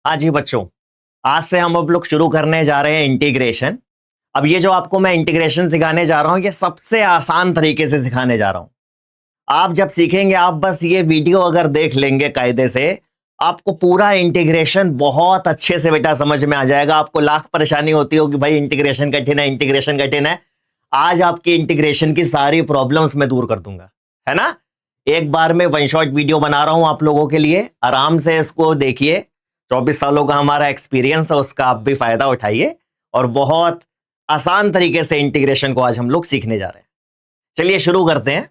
हाँ जी बच्चों, आज से हम अब लोग शुरू करने जा रहे हैं इंटीग्रेशन। अब ये जो आपको मैं इंटीग्रेशन सिखाने जा रहा हूँ, ये सबसे आसान तरीके से सिखाने जा रहा हूँ। आप जब सीखेंगे, आप बस ये वीडियो अगर देख लेंगे कायदे से, आपको पूरा इंटीग्रेशन बहुत अच्छे से बेटा समझ में आ जाएगा। आपको लाख परेशानी होती होगी, भाई इंटीग्रेशन कठिन है, इंटीग्रेशन कठिन है। आज आपकी इंटीग्रेशन की सारी प्रॉब्लम्स मैं दूर कर दूंगा, है ना। एक बार में वन शॉट वीडियो बना रहा हूं आप लोगों के लिए, आराम से इसको देखिए। 24 सालों का हमारा एक्सपीरियंस है, उसका आप भी फायदा उठाइए और बहुत आसान तरीके से इंटीग्रेशन को आज हम लोग सीखने जा रहे हैं। चलिए शुरू करते हैं।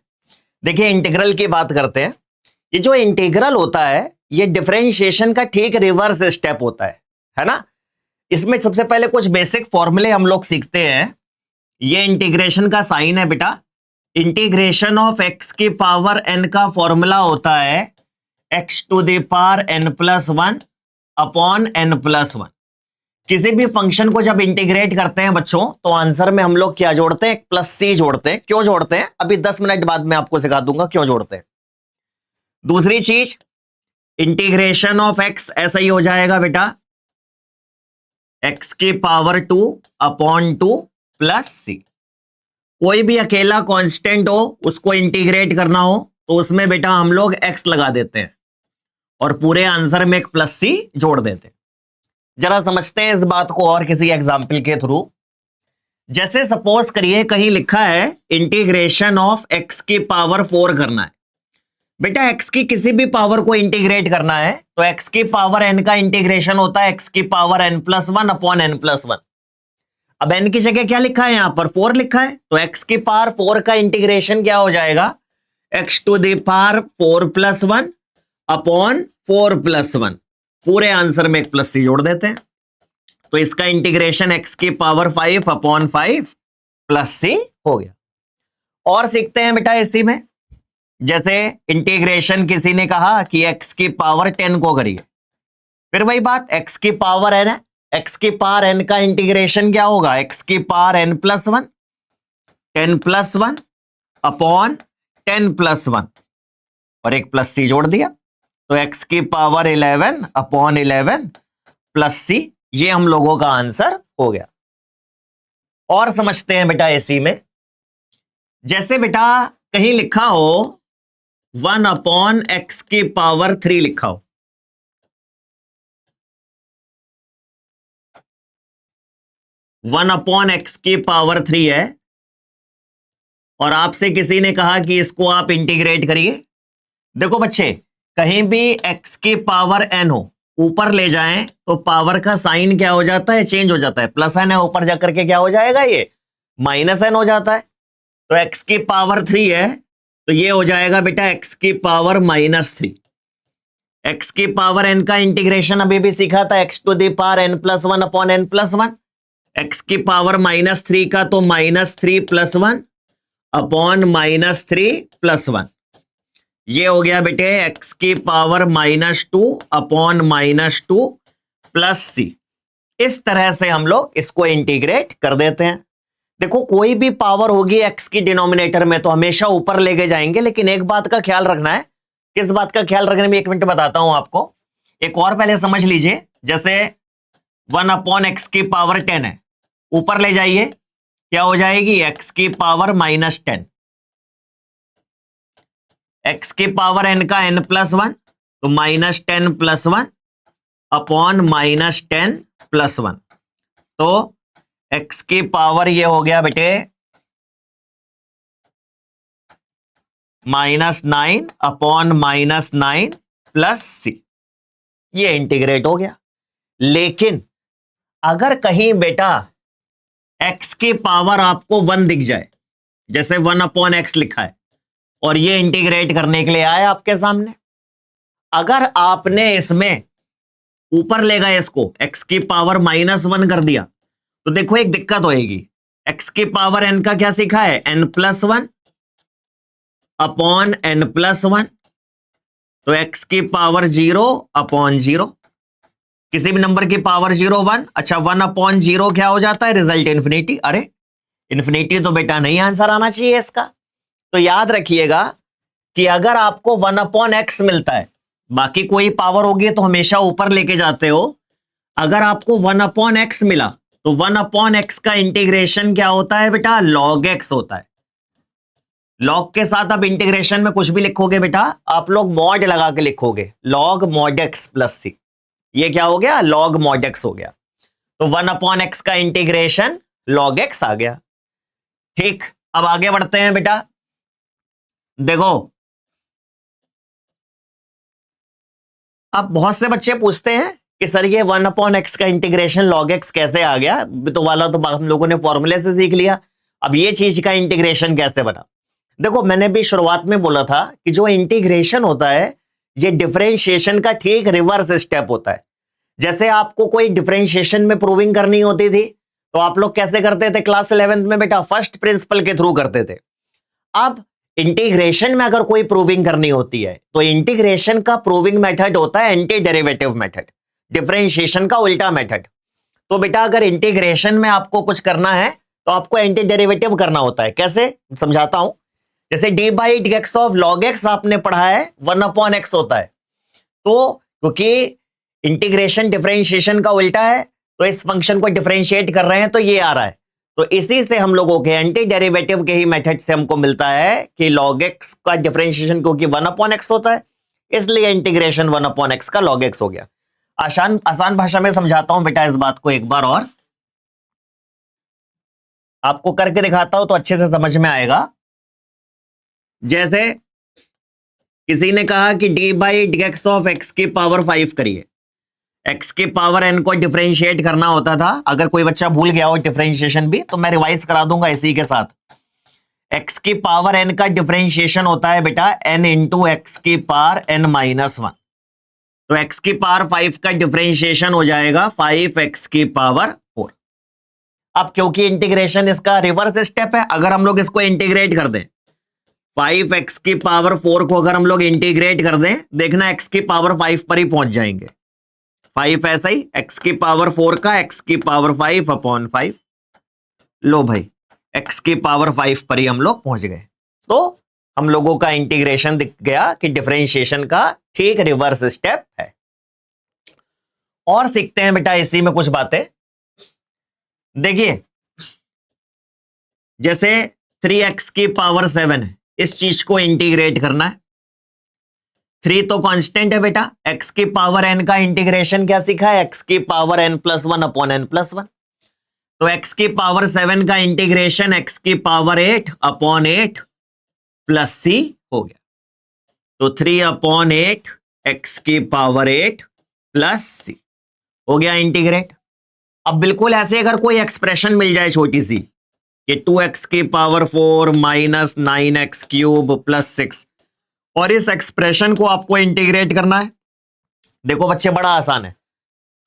देखिए, इंटीग्रल की बात करते हैं। ये जो इंटीग्रल होता है, ये डिफरेंशिएशन का ठीक रिवर्स स्टेप होता है ना। इसमें सबसे पहले कुछ बेसिक फॉर्मूले हम लोग सीखते हैं। ये इंटीग्रेशन का साइन है बेटा। इंटीग्रेशन ऑफ एक्स की पावर एन का फॉर्मूला होता है x to the power N plus one upon N plus one. किसी भी फंक्शन को जब इंटीग्रेट करते हैं बच्चों, तो आंसर में हम लोग क्या जोड़ते हैं? प्लस सी जोड़ते हैं। क्यों जोड़ते हैं, अभी 10 मिनट बाद में आपको सिखा दूंगा क्यों जोड़ते हैं। दूसरी चीज, इंटीग्रेशन ऑफ एक्स ऐसा ही हो जाएगा बेटा, एक्स की पावर 2 अपॉन 2 प्लस सी। कोई भी अकेला कांस्टेंट हो, उसको इंटीग्रेट करना हो, तो उसमें बेटा हम लोग एक्स लगा देते हैं और पूरे आंसर में एक प्लस सी जोड़ देते हैं। जरा समझते हैं इस बात को और किसी एग्जाम्पल के थ्रू। जैसे सपोज करिए कहीं लिखा है इंटीग्रेशन ऑफ एक्स की पावर 4 करना है। बेटा एक्स की किसी भी पावर को इंटीग्रेट करना है, तो एक्स की पावर एन का इंटीग्रेशन होता है एक्स की power N plus one upon N plus one. अब एन की जगह क्या लिखा है, यहां पर 4 लिखा है, तो एक्स की पावर 4 का इंटीग्रेशन क्या हो जाएगा? X to the power 4 plus one upon 4 plus one. पूरे आंसर में एक प्लस सी जोड़ देते हैं, तो इसका इंटीग्रेशन एक्स की पावर 5 अपॉन 5 प्लस सी हो गया। और सीखते हैं बेटा इसी में। जैसे इंटीग्रेशन किसी ने कहा कि एक्स की पावर 10 को करिए, फिर वही बात, एक्स की पावर एन है, एक्स की पावर एन का इंटीग्रेशन क्या होगा? एक्स की power N plus one, 10 plus one upon 10 plus one और एक प्लस सी जोड़ दिया, तो एक्स की पावर 11 अपॉन 11 प्लस सी। ये हम लोगों का आंसर हो गया। और समझते हैं बेटा इसी में। जैसे बेटा कहीं लिखा हो 1 अपॉन एक्स की पावर 3 लिखा हो, वन अपॉन एक्स की पावर 3 है, और आपसे किसी ने कहा कि इसको आप इंटीग्रेट करिए। देखो बच्चे, कहीं भी एक्स की पावर एन हो, ऊपर ले जाएं तो पावर का साइन क्या हो जाता है? चेंज हो जाता है। प्लस एन है, ऊपर जाकर के क्या हो जाएगा? ये माइनस एन हो जाता है। तो एक्स की पावर 3 है, तो ये हो जाएगा बेटा एक्स की पावर माइनस 3। एक्स की पावर एन का इंटीग्रेशन अभी भी सीखा था, X to the power N plus one upon N plus one. X की पावर माइनस 3 का तो minus 3 plus one upon minus 3 plus one. ये हो गया बेटे एक्स की power minus 2 upon minus 2 plus C. इस तरह से हम लोग इसको इंटीग्रेट कर देते हैं। देखो, कोई भी पावर होगी एक्स की डिनोमिनेटर में तो हमेशा ऊपर लेके जाएंगे, लेकिन एक बात का ख्याल रखना है। किस बात का ख्याल रखने में, एक मिनट बताता हूं आपको। एक और पहले समझ लीजिए। जैसे 1 अपॉन एक्स की पावर 10 है, ऊपर ले जाइए, क्या हो जाएगी? एक्स की पावर माइनस 10। एक्स की पावर एन का एन प्लस वन, तो minus 10 plus one upon minus 10 plus one. तो एक्स की पावर ये हो गया बेटे minus 9 upon minus 9 plus c. ये इंटीग्रेट हो गया। लेकिन अगर कहीं बेटा एक्स की पावर आपको 1 दिख जाए, जैसे 1 अपॉन एक्स लिखा है, और ये इंटीग्रेट करने के लिए आया आपके सामने, अगर आपने इसमें ऊपर ले गए इसको एक्स की पावर माइनस 1 कर दिया, तो देखो एक दिक्कत होएगी। एक्स की पावर एन का क्या सीखा है? N plus one upon N plus one, तो एक्स की पावर 0 अपॉन 0। किसी भी नंबर की पावर 0 1, अच्छा 1 अपॉन 0 क्या हो जाता है? Result infinity. अरे इन्फिनिटी तो बेटा नहीं आंसर आना चाहिए इसका। तो याद रखिएगा कि अगर आपको 1 अपॉन एक्स मिलता है, बाकी कोई पावर होगी तो हमेशा ऊपर लेके जाते हो, अगर आपको 1/x मिला तो 1/x का इंटीग्रेशन क्या होता है बेटा, log x होता है। log के साथ आप इंटीग्रेशन में कुछ भी लिखोगे बेटा, आप लोग मॉड लगा के लिखोगे, log mod x plus c। ये क्या हो गया, log mod x हो गया। तो 1/x का इंटीग्रेशन log x आ गया। ठीक, अब आगे बढ़ते हैं बेटा। देखो, अब बहुत से बच्चे पूछते हैं कि सर ये 1/x का इंटीग्रेशन log x कैसे आ गया, तो वाला तो हम लोगों ने फॉर्मूले से सीख लिया, अब ये चीज का इंटीग्रेशन कैसे बना। देखो, मैंने भी शुरुआत में बोला था कि जो इंटीग्रेशन होता है ये डिफरेंशिएशन का ठीक रिवर्स स्टेप होता है। जैसे आपको कोई डिफरेंशिएशन में प्रूविंग करनी होती थी तो आप लोग कैसे करते थे क्लास 11th में बेटा, फर्स्ट प्रिंसिपल के थ्रू करते थे। अब इंटीग्रेशन में अगर कोई प्रूविंग करनी होती है तो इंटीग्रेशन का प्रूविंग मेथड होता है एंटी डेरिवेटिव मेथड, डिफरेंशिएशन का उल्टा मेथड। तो बेटा अगर इंटीग्रेशन में आपको कुछ करना है तो आपको एंटी डेरिवेटिव करना होता है। कैसे, समझाता हूं। जैसे d/dx ऑफ log x आपने पढ़ा है 1/x होता है, तो क्योंकि इंटीग्रेशन डिफरेंशिएशन का उल्टा है तो इस फंक्शन को डिफरेंशिएट कर रहे हैं तो ये आ रहा है। तो इसी से हम लोगों के एंटी डेरिवेटिव के ही मेथड से हमको मिलता है कि log x का डिफरेंशिएशन क्योंकि 1/x होता है इसलिए इंटीग्रेशन 1/x का log x हो गया। आसान भाषा में समझाता हूं बेटा इस बात को एक बार और, आपको करके दिखाता हूं तो अच्छे से समझ में आएगा। जैसे किसी ने कहा कि d/dx ऑफ x की पावर 5 करिए, x की पावर n को डिफरेंशिएट करना होता था। अगर कोई बच्चा भूल गया हो डिफरेंशिएशन भी तो मैं रिवाइज करा दूंगा इसी के साथ। x की पावर n का डिफरेंशिएशन होता है बेटा n इंटू x की पावर n-1। तो x की पावर 5 का डिफरेंशिएशन हो जाएगा 5x की पावर 4। अब क्योंकि इंटीग्रेशन इसका रिवर्स स्टेप है, अगर हम लोग इसको इंटीग्रेट कर दें 5x की पावर 4 को अगर हम लोग इंटीग्रेट कर दें, देखना x की पावर 5 पर ही पहुंच जाएंगे। 5 ऐसा ही, x की पावर 4 का x की पावर 5/5। लो भाई, x की पावर 5 पर ही हम लोग पहुंच गए। तो हम लोगों का इंटीग्रेशन दिख गया कि डिफरेंशिएशन का ठीक रिवर्स स्टेप है। और सीखते हैं बेटा इसी में कुछ बातें। देखिए, जैसे 3x की पावर 7 है, इस चीज को इंटीग्रेट करना है। 3 तो कांस्टेंट है बेटा, x की पावर n का इंटीग्रेशन क्या सीखा है, x की पावर n+1/n+1। तो x की पावर 7 का इंटीग्रेशन x की पावर 8/8 प्लस c हो गया। तो 3/8 x की पावर 8 प्लस c हो गया इंटीग्रेट। अब बिल्कुल ऐसे अगर कोई एक्सप्रेशन मिल जाए छोटी सी कि 2x की पावर 4 माइनस 9x³ प्लस 6, और इस एक्सप्रेशन को आपको इंटीग्रेट करना है। देखो बच्चे, बड़ा आसान है।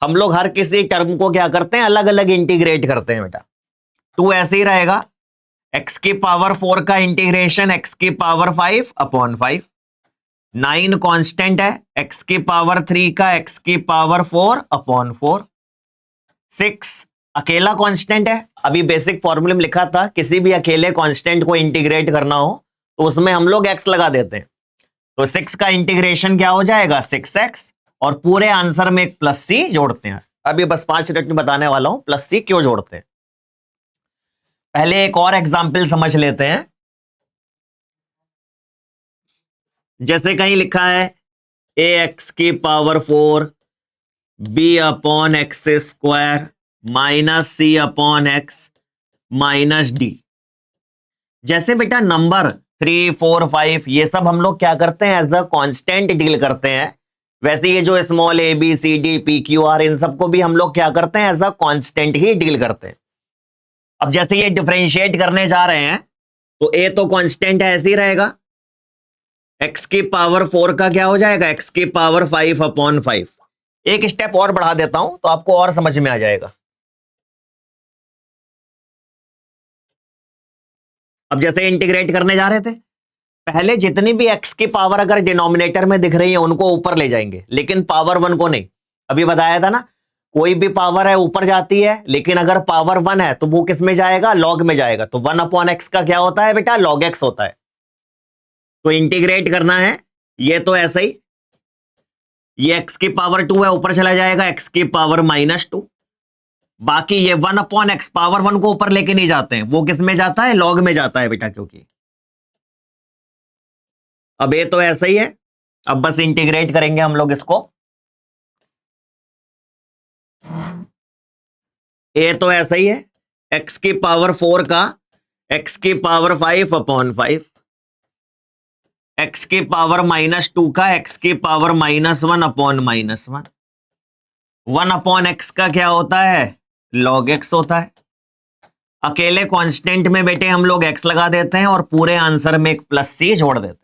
हम लोग हर किसी टर्म को क्या करते हैं, अलग अलग इंटीग्रेट करते हैं बेटा। 2 ऐसे ही रहेगा, x की पावर 4 का इंटीग्रेशन x की पावर 5/5। 9 कांस्टेंट है, x की पावर 3 का x की पावर 4/4। 6 अकेला कांस्टेंट है। अभी बेसिक फॉर्मूले में लिखा था किसी भी अकेले कांस्टेंट को इंटीग्रेट करना हो तो उसमें हम लोग x लगा देते हैं। तो 6 का इंटीग्रेशन क्या हो जाएगा, 6x, और पूरे आंसर में एक प्लस c जोड़ते हैं। अभी बस 5 मिनट में बताने वाला हूं प्लस c क्यों जोड़ते हैं। पहले एक और एग्जाम्पल समझ लेते हैं। जैसे कहीं लिखा है ax की power 4 b/x² minus c/x minus d। जैसे बेटा नंबर 3, 4, 5 ये सब हम लोग क्या करते हैं, एज अ कांस्टेंट डील करते हैं। वैसे ये जो small a b c d p q r इन सबको भी हम लोग क्या करते हैं, एज अ कांस्टेंट ही डील करते हैं। अब जैसे ये डिफरेंशिएट करने जा रहे हैं तो a तो कांस्टेंट है, ऐसे ही रहेगा। x की पावर 4 का क्या हो जाएगा, x की पावर 5/5। एक स्टेप और बढ़ा देता हूं तो आपको और समझ में आ जाएगा। अब जैसे इंटीग्रेट करने जा रहे थे, पहले जितनी भी x की पावर अगर डिनोमिनेटर में दिख रही है उनको ऊपर ले जाएंगे, लेकिन पावर 1 को नहीं। अभी बताया था ना, कोई भी पावर है ऊपर जाती है, लेकिन अगर पावर 1 है तो वो किस में जाएगा, लॉग में जाएगा। तो 1/x का क्या होता है बेटा, log x होता है। तो इंटीग्रेट करना है, ये तो ऐसा ही ये x की पावर 2 है, ऊपर चला जाएगा x की पावर -2। बाकी ये 1/x पावर 1 को ऊपर लेके नहीं जाते हैं, वो किस में जाता है, लॉग में जाता है बेटा, क्योंकि अब ये तो ऐसा ही है। अब बस इंटीग्रेट करेंगे हम लोग इसको। ये तो ऐसा ही है, x की पावर 4 का x की पावर 5/5, x की पावर -2 का x की पावर -1/-1। 1/x का क्या होता है, log x होता है। अकेले कांस्टेंट में बेटे हम लोग x लगा देते हैं और पूरे आंसर में एक +c जोड़ देते हैं।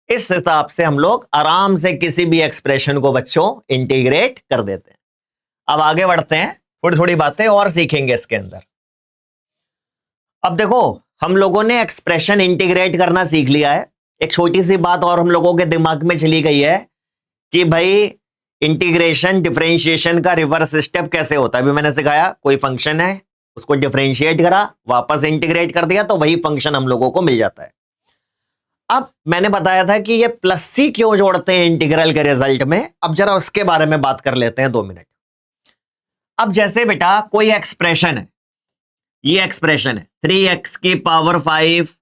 इस हिसाब से हम लोग आराम से किसी भी एक्सप्रेशन को बच्चों इंटीग्रेट कर देते हैं। अब आगे बढ़ते हैं, थोड़ी थोड़ी बातें और सीखेंगे इसके अंदर। अब देखो, हम लोगों ने एक्सप्रेशन इंटीग्रेट करना सीख लिया है। एक छोटी सी बात और हम लोगों के दिमाग में चली गई है कि भाई इंटीग्रेशन डिफरेंशिएशन का रिवर्स स्टेप कैसे होता है। अभी मैंने सिखाया, कोई फंक्शन है उसको डिफरेंशिएट करा, वापस इंटीग्रेट कर दिया, तो वही फंक्शन हम लोगों को मिल जाता है। अब मैंने बताया था कि ये +c क्यों जोड़ते हैं इंटीग्रल के रिजल्ट में। अब जरा उसके बारे में बात कर लेते हैं 2 मिनट। अब जैसे बेटा कोई एक्सप्रेशन है, ये एक्सप्रेशन है 3x की पावर 5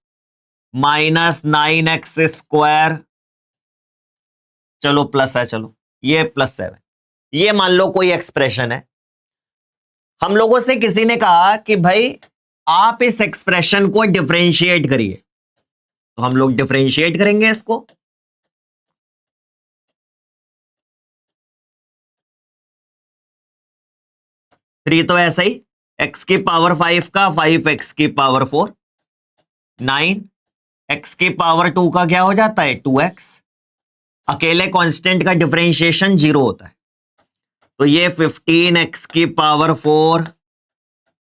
-9x², चलो प्लस है, चलो ये +7, ये मान लो कोई एक्सप्रेशन है। हम लोगों से किसी ने कहा कि भाई आप इस एक्सप्रेशन को डिफरेंशिएट करिए, तो हम लोग डिफरेंशिएट करेंगे इसको। थ्री तो ऐसा ही, x की पावर 5 का 5x की पावर 4, 9, x की पावर 2 का क्या हो जाता है 2x। अकेले कांस्टेंट का डिफरेंशिएशन 0 होता है, तो ये 15x की पावर 4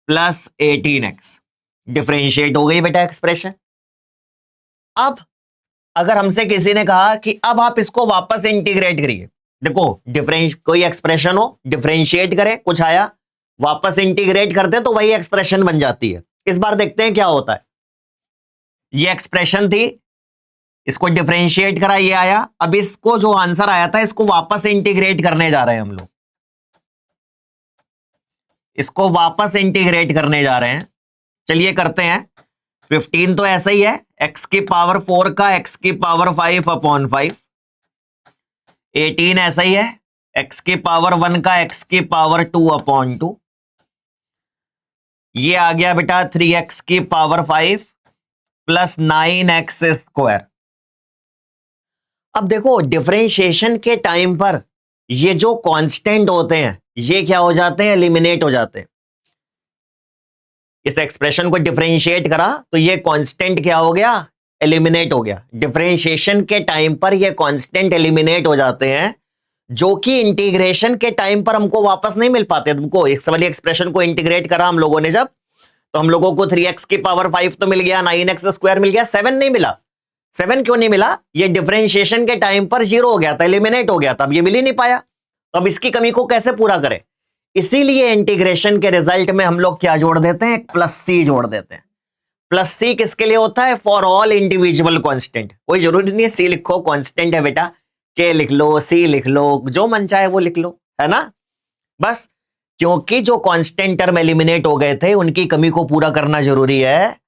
प्लस 18x डिफरेंशिएट हो गई बेटा एक्सप्रेशन। अब अगर हमसे किसी ने कहा कि अब आप इसको वापस इंटीग्रेट करिए, देखो कोई एक्सप्रेशन हो, डिफरेंशिएट करें, कुछ आया, वापस इंटीग्रेट करते तो वही एक्सप्रेशन बन जाती है। इस बार देखते हैं क्या होता है। ये एक्सप्रेशन थी, इसको डिफरेंशिएट करा, ये आया। अब इसको जो आंसर आया था इसको वापस इंटीग्रेट करने जा रहे हैं हम लोग, इसको वापस इंटीग्रेट करने जा रहे हैं। चलिए करते हैं। 15 तो ऐसा ही है, x की पावर 4 का x की पावर 5/5, 18 ऐसा ही है, x की पावर 1 का x की पावर 2/2, ये आ गया बेटा 3x की पावर 5 प्लस 9x²। अब देखो डिफरेंशिएशन के टाइम पर ये जो कांस्टेंट होते हैं ये क्या हो जाते हैं, एलिमिनेट हो जाते हैं। इस एक्सप्रेशन को डिफरेंशिएट करा तो ये कांस्टेंट क्या हो गया, एलिमिनेट हो गया। डिफरेंशिएशन के टाइम पर ये कांस्टेंट एलिमिनेट हो जाते हैं, जो कि इंटीग्रेशन के टाइम पर हमको वापस नहीं मिल पाते। तुमको इस वाली एक्सप्रेशन को इंटीग्रेट करा हम लोगों ने जब, तो हम लोगों को 3x की पावर 5 तो मिल गया, 9x² मिल गया, 7 नहीं मिला। 7 क्यों नहीं मिला, ये डिफरेंशिएशन के टाइम पर 0 हो गया था, एलिमिनेट हो गया था, अब ये मिल ही नहीं पाया। तो अब इसकी कमी को कैसे पूरा करें, इसीलिए इंटीग्रेशन के रिजल्ट में हम लोग क्या जोड़ देते हैं, +c जोड़ देते हैं। +c किसके लिए होता है, फॉर ऑल इंडिविजुअल कांस्टेंट। कोई जरूरी नहीं है c लिखो, कांस्टेंट है बेटा, k लिख लो, c लिख लो, जो मन चाहे वो लिख लो, है ना। बस क्योंकि जो कांस्टेंट टर्म एलिमिनेट हो गए थे उनकी कमी को पूरा करना जरूरी है,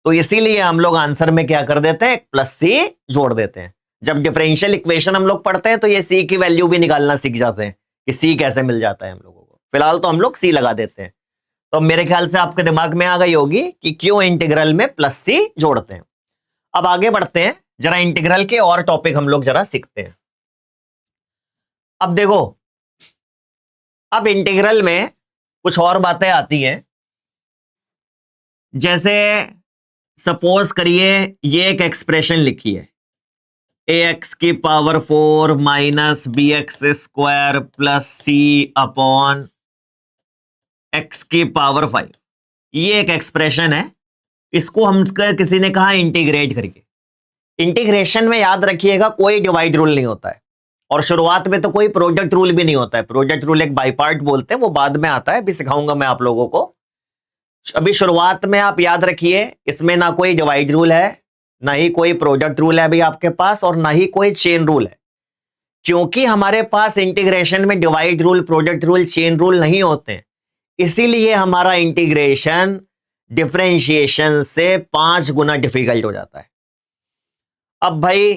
तो इसीलिए हम लोग आंसर में क्या कर देते हैं, +c जोड़ देते हैं। जब डिफरेंशियल इक्वेशन हम लोग पढ़ते हैं तो ये c की वैल्यू भी निकालना सीख जाते हैं कि c कैसे मिल जाता है हम लोगों को। फिलहाल तो हम लोग c लगा देते हैं। तो मेरे ख्याल से आपके दिमाग में आ गई होगी कि क्यों इंटीग्रल में +c जोड़ते हैं। अब आगे बढ़ते हैं, जरा इंटीग्रल के और टॉपिक हम लोग जरा सीखते हैं। अब देखो, अब इंटीग्रल में कुछ और बातें आती हैं। जैसे सपोज करिए ये एक एक्सप्रेशन लिखी है, ax की power 4 minus bx² plus c/x की पावर 5, ये एक एक्सप्रेशन है। इसको हम किसी ने कहा इंटीग्रेट करके। इंटीग्रेशन में याद रखिएगा कोई डिवाइड रूल नहीं होता है, और शुरुआत में तो कोई प्रोडक्ट रूल भी नहीं होता है। प्रोडक्ट रूल एक बाई पार्ट बोलते हैं, वो बाद में आता है, अभी सिखाऊंगा मैं आप लोगों को। अभी शुरुआत में आप याद रखिए, इसमें ना कोई डिवाइड रूल है, ना ही कोई प्रोडक्ट रूल है अभी आपके पास, और ना ही कोई चेन रूल है। क्योंकि हमारे पास इंटीग्रेशन में divide rule, product rule, chain rule नहीं होते, इसीलिए हमारा इंटीग्रेशन डिफरेंशिएशन से 5 गुना डिफिकल्ट हो जाता है। अब भाई,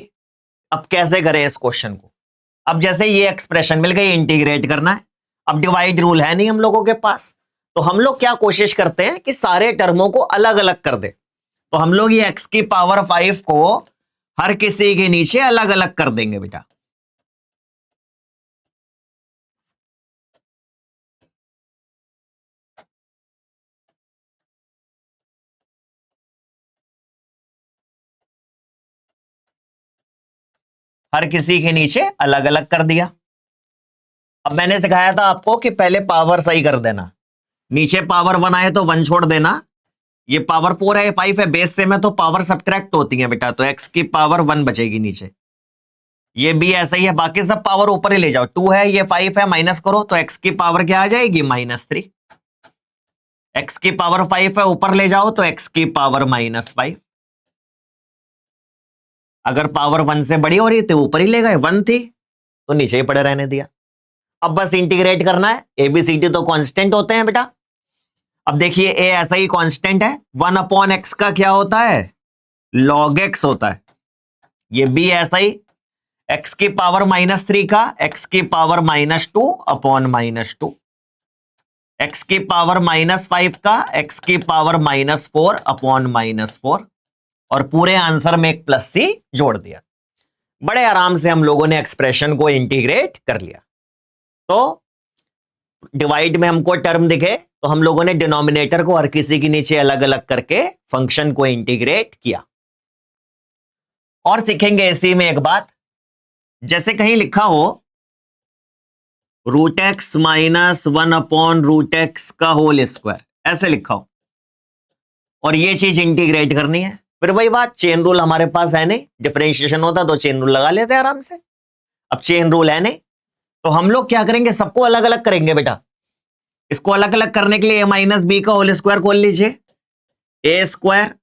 अब कैसे करें इस क्वेश्चन को? अब जैसे ये एक्सप्रेशन मिल गई, इंटीग्रेट करना है। अब डिवाइड रूल है नहीं हम लोगों के पास, तो हम लोग क्या कोशिश करते हैं कि सारे टर्मों को अलग अलग कर दे। तो हम लोग ये x की पावर 5 को हर किसी के नीचे अलग अलग कर देंगे बेटा। हर किसी के नीचे अलग अलग कर दिया। अब मैंने सिखाया था आपको कि पहले पावर सही कर देना, नीचे पावर 1 आए तो 1 छोड़ देना। ये पावर 4 है, 5 है, बेस से में तो पावर सब्ट्रैक्ट होती है बेटा, तो x की पावर 1 बचेगी नीचे। ये भी ऐसा ही है, बाकी सब पावर ऊपर ही ले जाओ। 2 है, ये 5 है, माइनस करो तो x की पावर क्या आ जाएगी? -3। x की पावर 5 है, ऊपर ले जाओ तो x की पावर -5। अगर पावर 1 से बड़ी हो रही थी ऊपर ही ले गए, 1 थी तो नीचे ही पड़े रहने दिया। अब बस इंटीग्रेट करना है। ABCD तो कांस्टेंट होते हैं बेटा। अब देखिए a ऐसा ही कांस्टेंट है, 1/x का क्या होता है? log x होता है। ये b ऐसा ही, x की पावर -3 का x की पावर -2/-2, x की पावर -5 का x की पावर -4/-4, और पूरे आंसर में एक +c जोड़ दिया। बड़े आराम से हम लोगों ने एक्सप्रेशन को इंटीग्रेट कर लिया। तो डिवाइड में हमको टर्म दिखे तो हम लोगों ने डिनोमिनेटर को हर किसी के नीचे अलग अलग करके फंक्शन को इंटीग्रेट किया। और सीखेंगे इसी में एक बात, जैसे कहीं लिखा हो √x - 1/√x का होल स्क्वायर, ऐसे लिखा हो, और ये चीज इंटीग्रेट करनी है, फिर वही बात, चेन रूल हमारे पास है नहीं। डिफरेंशिएशन होता तो चेन रूल लगा लेते आराम से। अब चेन रूल है नहीं तो हम लोग क्या करेंगे, सबको अलग अलग करेंगे बेटा। इसको अलग अलग करने के लिए a - b का होल स्क्वायर खोल लीजिए। a²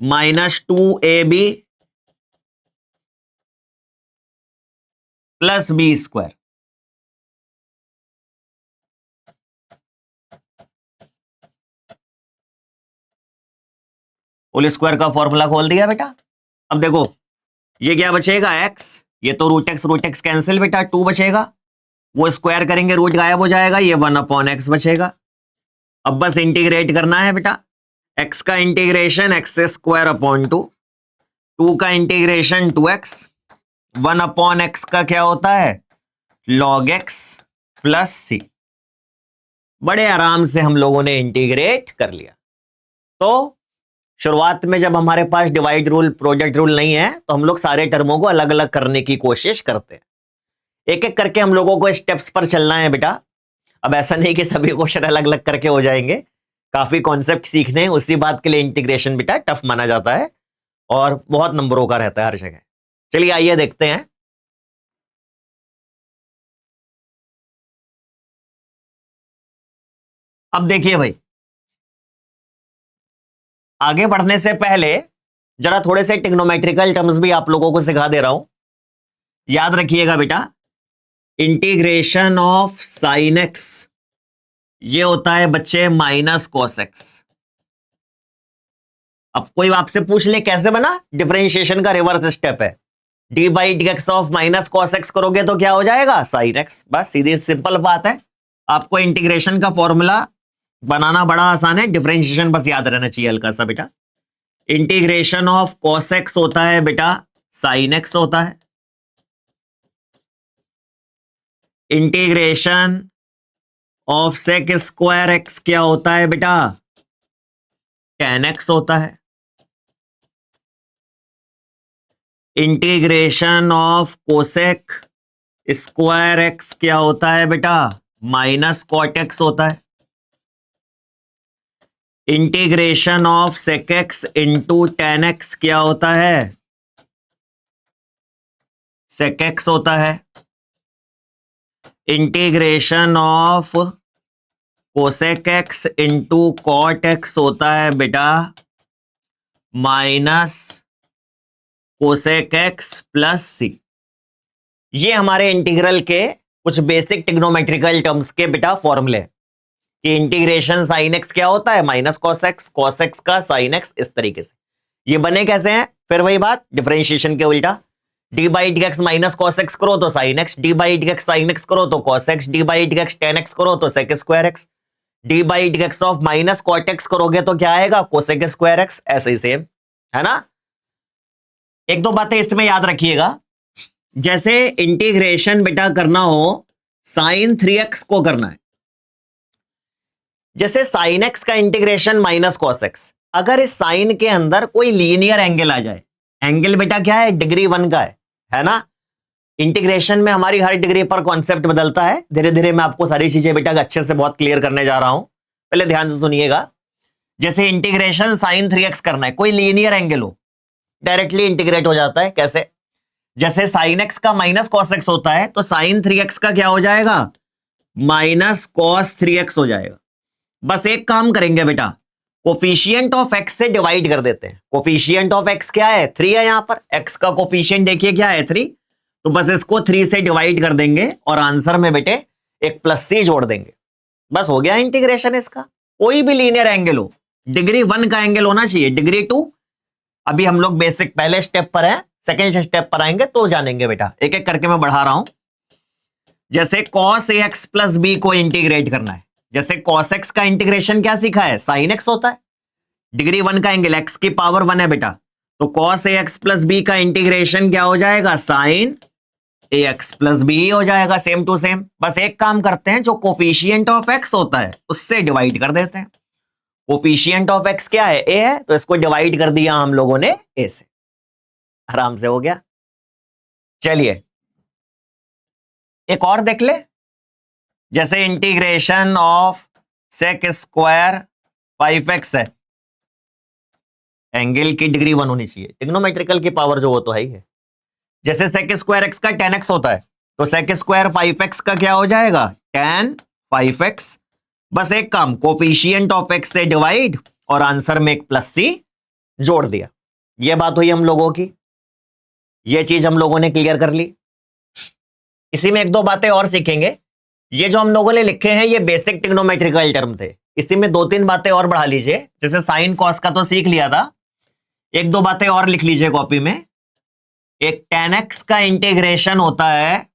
-2ab + b²। Whole square का फॉर्मूला खोल दिया बेटा। अब देखो ये क्या बचेगा, x, ये तो √x कैंसिल बेटा, 2 बचेगा, वो स्क्वायर करेंगे रूट गायब हो जाएगा, ये 1/x बचेगा। अब बस इंटीग्रेट करना है बेटा। x का इंटीग्रेशन x² 2 का इंटीग्रेशन 2x, 1/x का क्या होता है? log x + c। बड़े आराम से हम लोगों ने इंटीग्रेट कर लिया। तो शुरुआत में जब हमारे पास डिवाइड रूल, प्रोडक्ट रूल नहीं है तो हम लोग सारे टर्मों को अलग अलग करने की कोशिश करते हैं। एक एक करके हम लोगों को स्टेप्स पर चलना है बेटा। अब ऐसा नहीं कि सभी क्वेश्चन अलग अलग करके हो जाएंगे, काफी कॉन्सेप्ट सीखने हैं, उसी बात के लिए इंटीग्रेशन बेटा टफ माना जाता है और बहुत नंबरों का रहता है हर जगह। चलिए आइए देखते हैं। अब देखिए भाई, आगे बढ़ने से पहले जरा थोड़े से ट्रिग्नोमेट्रिकल टर्म्स भी आप लोगों को सिखा दे रहा हूं। याद रखिएगा बेटा, इंटीग्रेशन ऑफ साइन एक्स ये होता है बच्चे -cos x। अब कोई आपसे पूछ ले कैसे बना, डिफरेंशिएशन का रिवर्स स्टेप है। d/dx ऑफ -cos x करोगे तो क्या हो जाएगा? sin x। बस सीधी सिंपल बात है। आपको इंटीग्रेशन का फॉर्मूला बनाना बड़ा आसान है, डिफरेंशिएशन बस याद रहना चाहिए हल्का सा बेटा। इंटीग्रेशन ऑफ cos x होता है बेटा sin x होता है। इंटीग्रेशन ऑफ sec² x क्या होता है बेटा? tan x होता है। इंटीग्रेशन ऑफ cosec² x क्या होता है बेटा? -cot x होता है। Integration of sec x into tan x क्या होता है? sec x होता है। Integration of cosec x into cot x होता है बेटा -cot cosec x plus c. ये हमारे इंटीग्रल के कुछ बेसिक ट्रिग्नोमेट्रिकल टर्म्स के बेटा फॉर्मूले कि इंटीग्रेशन साइन एक्स क्या होता है, माइनस कॉस एक्स का साइन एक्स, इस तरीके से। ये बने कैसे हैं, फिर वही बात, डिफरेंशिएशन के उल्टा। D by d x minus cos x करो तो sine x, d by d x sine x करो तो cos x, d by d x tan x करो तो sec square x, d by d x of minus cot x करोगे तो क्या आएगा, कोसेक स्क्वायर एक्स। ऐसे ही सेम है ना। एक दो बातें इसमें याद रखिएगा, जैसे इंटीग्रेशन बेटा करना हो साइन 3x को करना है, जैसे साइन एक्स का इंटीग्रेशन माइनस कॉस एक्स, अगर इस साइन के अंदर कोई लीनियर एंगल आ जाए, एंगल बेटा क्या है, डिग्री 1 का है ना। इंटीग्रेशन में हमारी हर डिग्री पर कॉन्सेप्ट बदलता है, धीरे धीरे मैं आपको सारी चीजें बेटा अच्छे से बहुत क्लियर करने जा रहा हूं, पहले ध्यान से सुनिएगा। जैसे इंटीग्रेशन साइन 3x करना है, कोई लीनियर एंगल हो, डायरेक्टली इंटीग्रेट हो जाता है। कैसे, जैसे साइन एक्स का माइनस कॉस एक्स होता है तो साइन 3x का क्या हो जाएगा, माइनस कॉस 3x हो जाएगा। बस एक काम करेंगे बेटा, कोफिशिएंट ऑफ एक्स से डिवाइड कर देते हैं। कोफिशिएंट ऑफ एक्स क्या है, 3 है। यहां पर एक्स का कोफिशिएंट देखिए क्या है, 3, तो बस इसको 3 से डिवाइड कर देंगे और आंसर में बेटे एक प्लस सी जोड़ देंगे, बस हो गया इंटीग्रेशन इसका। कोई भी लीनियर एंगल हो, डिग्री 1 का एंगल होना चाहिए, डिग्री 2 अभी हम लोग बेसिक पहले स्टेप पर है, सेकेंड स्टेप पर आएंगे तो जानेंगे बेटा, एक एक करके मैं बढ़ा रहा हूं। जैसे cos A x plus B को इंटीग्रेट करना है, जैसे कॉस एक्स का इंटीग्रेशन क्या सीखा है, साइन एक्स होता है, डिग्री 1 का एंगल एक्स की पावर 1 है बेटा, तो cos A x plus B का इंटीग्रेशन क्या हो जाएगा, साइन ए एक्स प्लस बी हो जाएगा, सेम टू सेम। बस एक काम करते हैं, जो कोफिशिएंट ऑफ एक्स होता है उससे डिवाइड कर देते हैं। कोफिशिएंट ऑफ एक्स क्या है, ए है, तो इसको डिवाइड कर दिया हम लोगों ने ए से, आराम से हो गया। चलिए एक और देख ले, जैसे integration of sec square 5x है, एंगल की डिग्री 1 होनी चाहिए, ट्रिग्नोमेट्रिकल की पावर जो वो तो है ही है। जैसे सेक स्क्वायर एक्स का 10x होता है तो सेक स्क्वायर 5x का क्या हो जाएगा, tan 5x। बस एक काम, कोफिशिएंट ऑफ एक्स से डिवाइड और आंसर में एक प्लस सी जोड़ दिया। ये बात हुई हम लोगों की, ये चीज हम लोगों ने क्लियर कर ली। इसी में एक दो बातें और सीखेंगे। ये जो हम लोगों ने लिखे हैं ये बेसिक ट्रिग्नोमेट्रिकल टर्म थे, इसी में 2-3 बातें और बढ़ा लीजिए। जैसे साइन कॉस का तो सीख लिया था, एक दो बातें और लिख लीजिए कॉपी में। एक tan x का इंटीग्रेशन होता है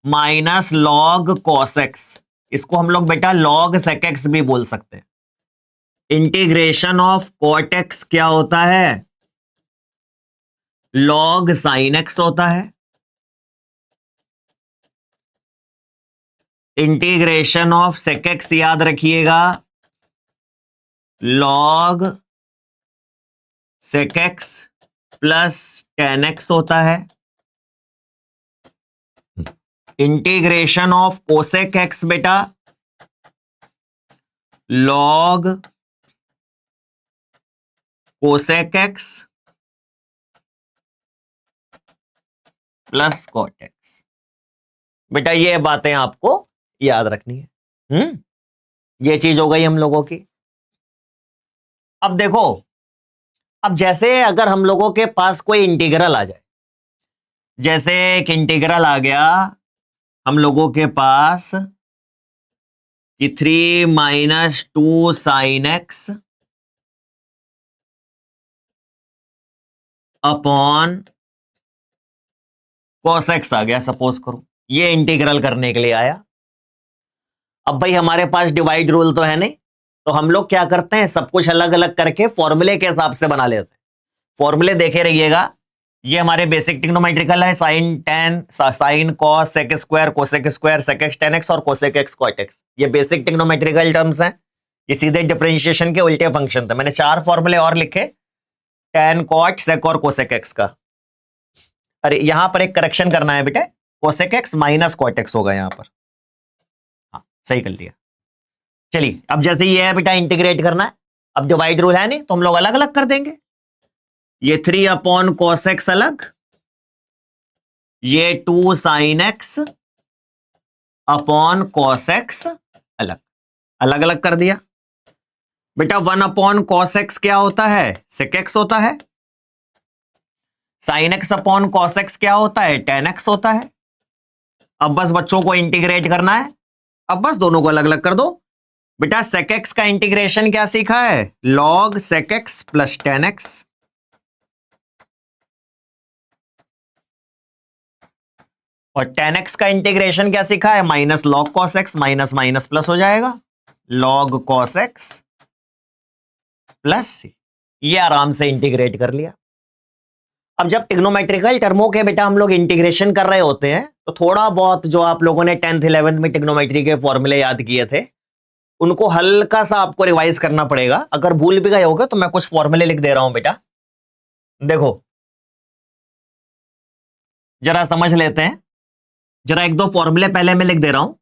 माइनस लॉग कॉस एक्स, इसको हम लोग बेटा लॉग सेक एक्स भी बोल सकते हैं। इंटीग्रेशन ऑफ कॉट एक्स क्या होता है, लॉग साइन एक्स होता है। इंटीग्रेशन ऑफ सेक एक्स याद रखिएगा, log sec x plus tan x होता है। इंटीग्रेशन ऑफ कोसेक एक्स बेटा, log cosec x plus cot x. बेटा ये बातें आपको याद रखनी है। ये चीज हो गई हम लोगों की। अब देखो, अब जैसे अगर हम लोगों के पास कोई इंटीग्रल आ जाए, जैसे एक इंटीग्रल आ गया हम लोगों के पास कि 3 - 2 sin x upon cos x आ गया, सपोज करो ये इंटीग्रल करने के लिए आया। अब भाई हमारे पास डिवाइड रूल तो है नहीं, तो हम लोग क्या करते हैं, सब कुछ अलग अलग करके फॉर्मूले के हिसाब से बना लेते हैं। फॉर्मूले देखे रहिएगा, ये हमारे बेसिक ट्रिग्नोमेट्रिकल है, sine tan sine cos sec square cosec square sec x tan x और कोसेक एक्स कॉट एक्स, ये बेसिक ट्रिग्नोमेट्रिकल टर्म्स हैं। ये सीधे डिफरेंशिएशन के उल्टे फंक्शन थे। मैंने 4 फॉर्मूले और लिखे, टेन कॉट सेक और कोसेक एक्स का। अरे यहां पर एक करेक्शन करना है बेटा, cosec x minus cot x होगा यहां पर, हाँ सही कर लिया। चलिए अब जैसे ये है बेटा इंटीग्रेट करना है, अब डिवाइड रूल है नहीं तो हम लोग अलग अलग कर देंगे। ये 3 अपॉन कॉस एक्स अलग, ये 2 sine x upon cos x अलग, अलग अलग कर दिया। बेटा 1 अपॉन कॉस एक्स क्या होता है, सेक एक्स होता है। Sine x upon cos x क्या होता है, टेन एक्स होता है। अब बस बच्चों को इंटीग्रेट करना है। अब बस दोनों को अलग अलग कर दो। बेटा सेक एक्स का इंटीग्रेशन क्या सीखा है, log sec x plus tan x. और टेन एक्स का इंटीग्रेशन क्या सीखा है, minus log cos x, minus minus plus हो जाएगा, log cos x plus c. ये आराम से इंटीग्रेट कर लिया। अब जब टिग्नोमेट्रिकल टर्मों के बेटा हम लोग इंटीग्रेशन कर रहे होते हैं तो थोड़ा बहुत जो आप लोगों ने 10th 11th में टिग्नोमेट्री के फॉर्मूले याद किए थे उनको हल्का सा आपको रिवाइज करना पड़ेगा। अगर भूल भी गए होगे तो मैं कुछ फॉर्मूले लिख दे रहा हूं बेटा, देखो जरा समझ लेते हैं। जरा एक दो फॉर्मूले पहले मैं लिख दे रहा हूं।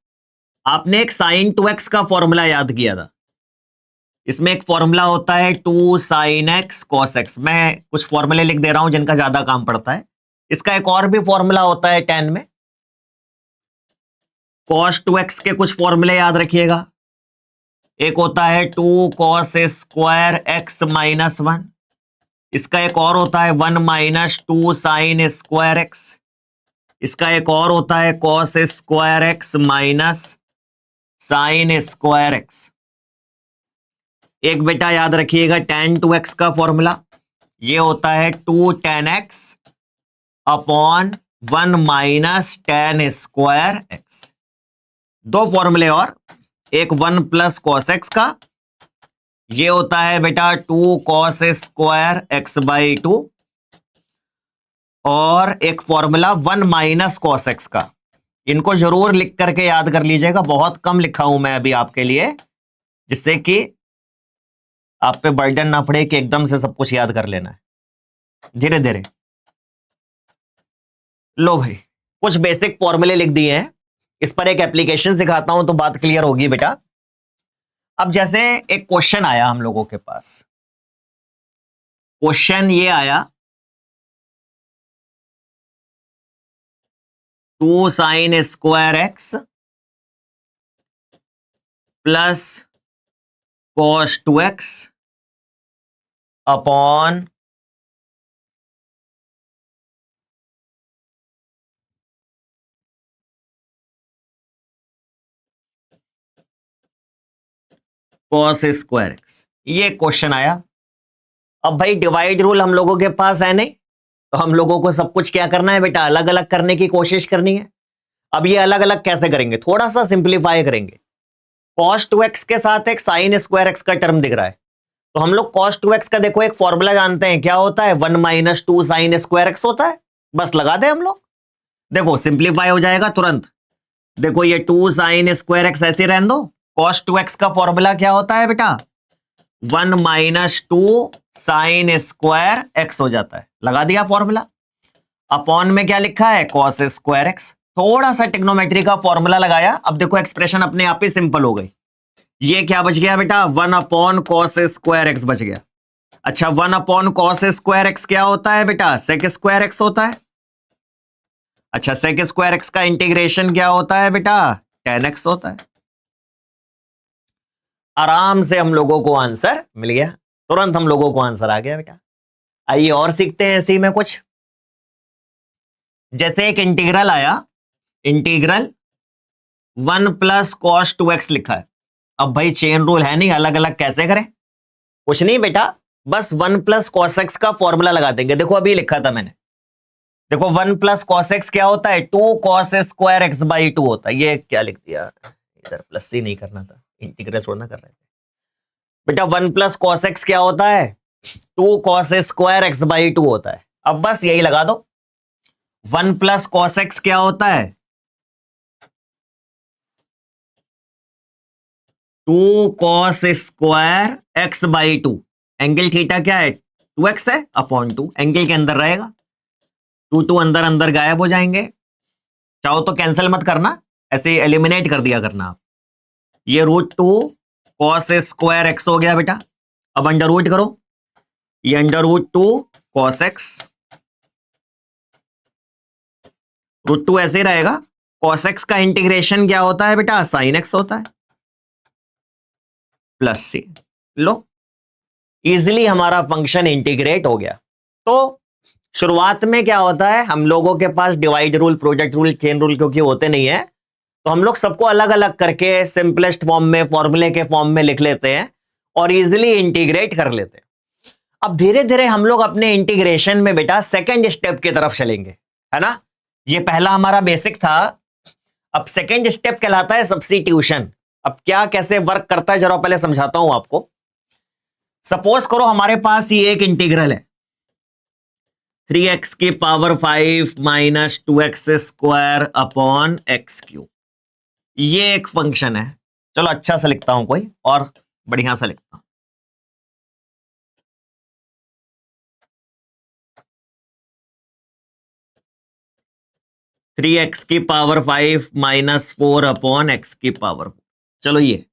आपने एक साइन 2x का फॉर्मूला याद किया था। इसमें एक फॉर्मूला होता है 2 साइन एक्स कॉस एक्स। मैं कुछ फॉर्मूले लिख दे रहा हूं जिनका ज्यादा काम पड़ता है। इसका एक और भी फॉर्मूला होता है 10 में, cos 2x के कुछ फॉर्मूले याद रखिएगा। एक होता है 2 cos स्क्वायर एक्स माइनस 1। इसका एक और होता है 1 माइनस 2 साइन स्क्वायर एक्स। इसका एक और होता है cos square x minus sine square x. एक बेटा याद रखिएगा tan 2x का फॉर्मूला, ये होता है 2 tan x upon 1 minus tan square x. दो फॉर्मूले और, एक 1 प्लस कॉस एक्स का, ये होता है बेटा 2 cos स्क्वायर एक्स बाई 2, और एक फॉर्मूला 1 माइनस कॉस एक्स का। इनको जरूर लिख करके याद कर लीजिएगा, बहुत कम लिखा हूं मैं अभी आपके लिए, जिससे कि आप पे बर्डन ना पड़े कि एकदम से सब कुछ याद कर लेना है, धीरे धीरे। लो भाई कुछ बेसिक फॉर्मूले लिख दिए हैं, इस पर एक एप्लीकेशन सिखाता हूं तो बात क्लियर होगी बेटा। अब जैसे एक क्वेश्चन आया हम लोगों के पास, क्वेश्चन ये आया 2 sine square x plus cos 2x upon cos square x. ये क्वेश्चन आया। अब भाई डिवाइड रूल हम लोगों के पास है नहीं, तो हम लोगों को सब कुछ क्या करना है बेटा, अलग अलग करने की कोशिश करनी है। अब ये अलग अलग कैसे करेंगे, थोड़ा सा सिंप्लीफाई करेंगे। cos 2x के साथ एक साइन स्क्वायर एक्स का टर्म दिख रहा है, तो हम लोग cos 2x का देखो एक फॉर्मूला जानते हैं, क्या होता है 1 माइनस 2 साइन स्क्वायर एक्स होता है। बस लगा दे हम लोग, देखो सिंप्लीफाई हो जाएगा तुरंत। देखो ये 2 साइन स्क्वायर एक्स ऐसे रहने दो, cos 2x का फॉर्मूला क्या होता है बेटा 1 माइनस 2 साइन स्क्वायर एक्स हो जाता है। लगा दिया फॉर्मूला। अपॉन में क्या लिखा है cos स्क्वायर एक्स, थोड़ा सा टिग्नोमेट्री का फॉर्मूला लगाया। अब देखो एक्सप्रेशन अपने आप ही सिंपल हो गई। ये क्या बच गया बेटा 1 अपॉन कॉस स्क्वायर एक्स बच गया। अच्छा 1 अपॉन कॉस स्क्वायर एक्स क्या होता है बेटा, सेक स्क्वायर एक्स होता है। अच्छा सेक स्क्वायर एक्स का इंटीग्रेशन क्या होता है बेटा, tan x होता है। आराम से हम लोगों को आंसर मिल गया, तुरंत हम लोगों को आंसर आ गया बेटा। आइए और सीखते हैं इसी में कुछ। जैसे एक इंटीग्रल आया, इंटीग्रल 1 प्लस कॉस 2x लिखा है। अब भाई चेन रूल है नहीं, अलग अलग कैसे करें, कुछ नहीं बेटा, बस 1 प्लस कॉस एक्स का फॉर्मूला लगा देंगे। देखो अभी लिखा था मैंने, देखो 1 प्लस कॉस एक्स क्या होता है 2 कॉस स्क्वायर एक्स बाई 2 होता है। ये क्या लिख दिया, इधर प्लस ही नहीं करना था, इंटीग्रल छोड़ना कर रहे थे बेटा। 1 प्लस कॉस एक्स क्या होता है 2 कॉस स्क्वायर एक्स बाई 2 होता है। अब बस यही लगा दो। 1 प्लस कॉस एक्स क्या होता है 2 cos square x by 2। Angle theta क्या है 2x है अपॉन 2, एंगल के अंदर रहेगा, 2 अंदर अंदर गायब हो जाएंगे। चाहो तो कैंसिल मत करना, ऐसे एलिमिनेट कर दिया करना आप। ये √2 कॉस स्क्वायर एक्स हो गया बेटा। अब अंडर रूट करो, ये अंडर√2 कॉस एक्स, √2 ऐसे ही रहेगा। कॉस एक्स का इंटीग्रेशन क्या होता है बेटा, साइन एक्स होता है, प्लस सी। लो इजिली हमारा फंक्शन इंटीग्रेट हो गया। तो शुरुआत में क्या होता है, हम लोगों के पास divide rule, product rule, chain rule क्योंकि होते नहीं है, तो हम लोग सबको अलग अलग करके सिंपलेस्ट फॉर्म में, फॉर्मूले के फॉर्म में लिख लेते हैं और इजिली इंटीग्रेट कर लेते हैं। अब धीरे धीरे हम लोग अपने इंटीग्रेशन में बेटा सेकेंड स्टेप की तरफ चलेंगे, है ना। ये पहला हमारा बेसिक था। अब सेकेंड स्टेप कहलाता है सब्स्टिट्यूशन। अब क्या कैसे वर्क करता है जरा पहले समझाता हूं आपको। सपोज करो हमारे पास ये एक इंटीग्रल है 3x की power 5 minus 2x square upon x cube. ये एक फंक्शन है। चलो अच्छा सा लिखता हूं, कोई और बढ़िया सा लिखता हूं। थ्री एक्स की पावर 5 माइनस 4 अपॉन एक्स की पावर 4। चलो ये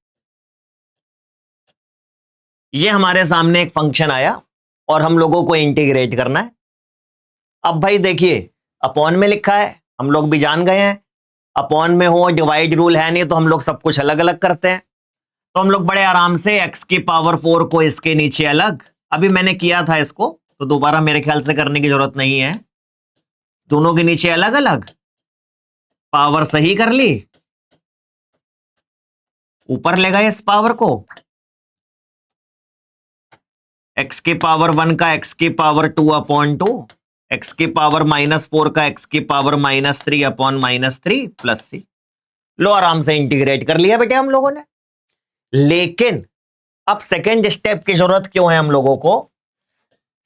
हमारे सामने एक फंक्शन आया और हम लोगों को इंटीग्रेट करना है। अब भाई देखिए, अपॉन में लिखा है, हम लोग भी जान गए हैं अपॉन में हो, डिवाइड रूल है नहीं, तो हम लोग सब कुछ अलग अलग करते हैं। तो हम लोग बड़े आराम से x की पावर 4 को इसके नीचे अलग, अभी मैंने किया था इसको, तो दोबारा मेरे ख्याल से करने की जरूरत नहीं है। दोनों के नीचे अलग अलग पावर सही कर ली, ऊपर ले गए इस पावर को, x की पावर 1 का x की पावर 2 अपॉन 2, x की पावर -4 का x की पावर -3 अपॉन -3 प्लस c। लो आराम से इंटीग्रेट कर लिया बेटे हम लोगों ने। लेकिन अब सेकेंड स्टेप की जरूरत क्यों है हम लोगों को?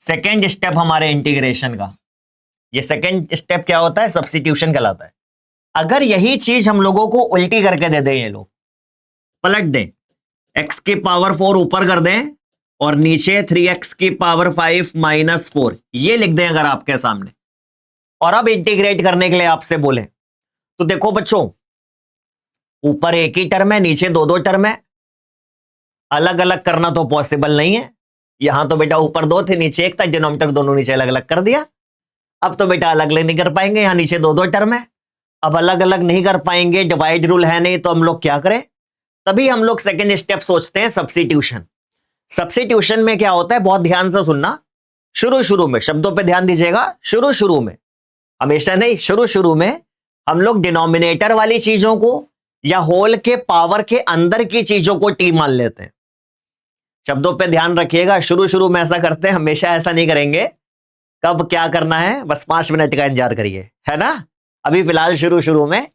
सेकेंड स्टेप हमारे इंटीग्रेशन का, ये सेकेंड स्टेप क्या होता है? सब्स्टिट्यूशन कहलाता है। अगर यही चीज हम लोगों को उल्टी करके दे दें, ये लोग पलट दें, x की पावर 4 ऊपर कर दें और नीचे 3x की पावर 5 माइनस 4 ये लिख दें अगर आपके सामने, और अब इंटीग्रेट करने के लिए आपसे बोले, तो देखो बच्चों, ऊपर एक ही टर्म है, नीचे दो दो टर्म है, अलग अलग करना तो पॉसिबल नहीं है। यहां तो बेटा ऊपर दो थे, नीचे एक था, डिनोमिनेटर दोनों नीचे अलग अलग कर दिया। अब तो बेटा अलग अलग नहीं कर पाएंगे, यहां नीचे दो दो टर्म है, अब अलग अलग नहीं कर पाएंगे, डिवाइड रूल है नहीं, तो हम लोग क्या करें? तभी हम लोग सेकेंड स्टेप सोचते हैं सब्स्टिट्यूशन। सब्स्टिट्यूशन में क्या होता है, बहुत ध्यान से सुनना, शुरू शुरू में शब्दों पे ध्यान दीजिएगा, शुरू शुरू में, हमेशा नहीं, शुरू शुरू में हम लोग डिनोमिनेटर वाली चीजों को या होल के पावर के अंदर की चीजों को टी मान लेते हैं। शब्दों पे ध्यान रखिएगा, शुरू शुरू में ऐसा करते हैं, हमेशा ऐसा नहीं करेंगे। कब क्या करना है बस 5 मिनट का इंतजार करिए, है ना। अभी फिलहाल शुरू शुरू में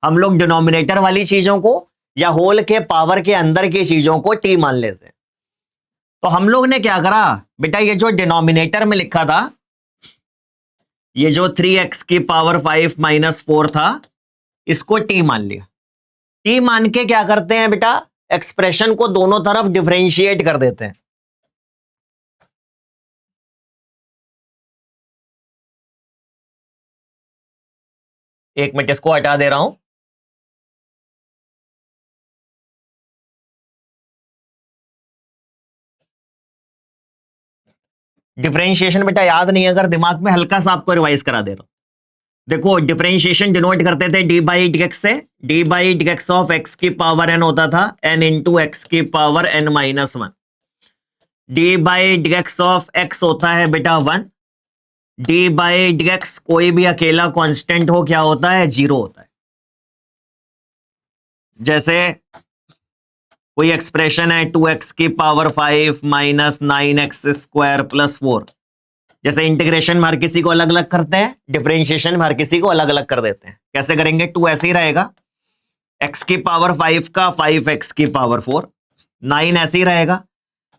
हम लोग डिनोमिनेटर वाली चीजों को या होल के पावर के अंदर की चीजों को टी मान लेते हैं। तो हम लोग ने क्या करा बेटा, ये जो डिनोमिनेटर में लिखा था, ये जो 3x की पावर 5 माइनस 4 था, इसको टी मान लिया। टी मान के क्या करते हैं बेटा, एक्सप्रेशन को दोनों तरफ डिफरेंशिएट कर देते हैं। एक मिनट इसको हटा दे रहा हूं। डिफरेंशिएशन बेटा याद नहीं है अगर दिमाग में, हल्का सा आपको रिवाइज करा दे रहा हूं। देखो डिफरेंशिएशन डिनोट करते थे डी बाई डी एक्स से, d by d x of x की पावर एन होता था एन इंटू एक्स की power n minus 1। D by d x of x होता है बेटा 1, डी बाई डी एक्स कोई भी अकेला कांस्टेंट हो क्या होता है? 0 होता है। जैसे कोई एक्सप्रेशन है 2x की power 5 minus 9x square plus 4, जैसे इंटीग्रेशन में हर किसी को अलग अलग करते हैं, डिफरेंशिएशन में हर किसी को अलग अलग कर देते हैं। कैसे करेंगे? 2 ऐसे ही रहेगा, x की पावर 5 का 5x की पावर 4, 9 ऐसे ही रहेगा,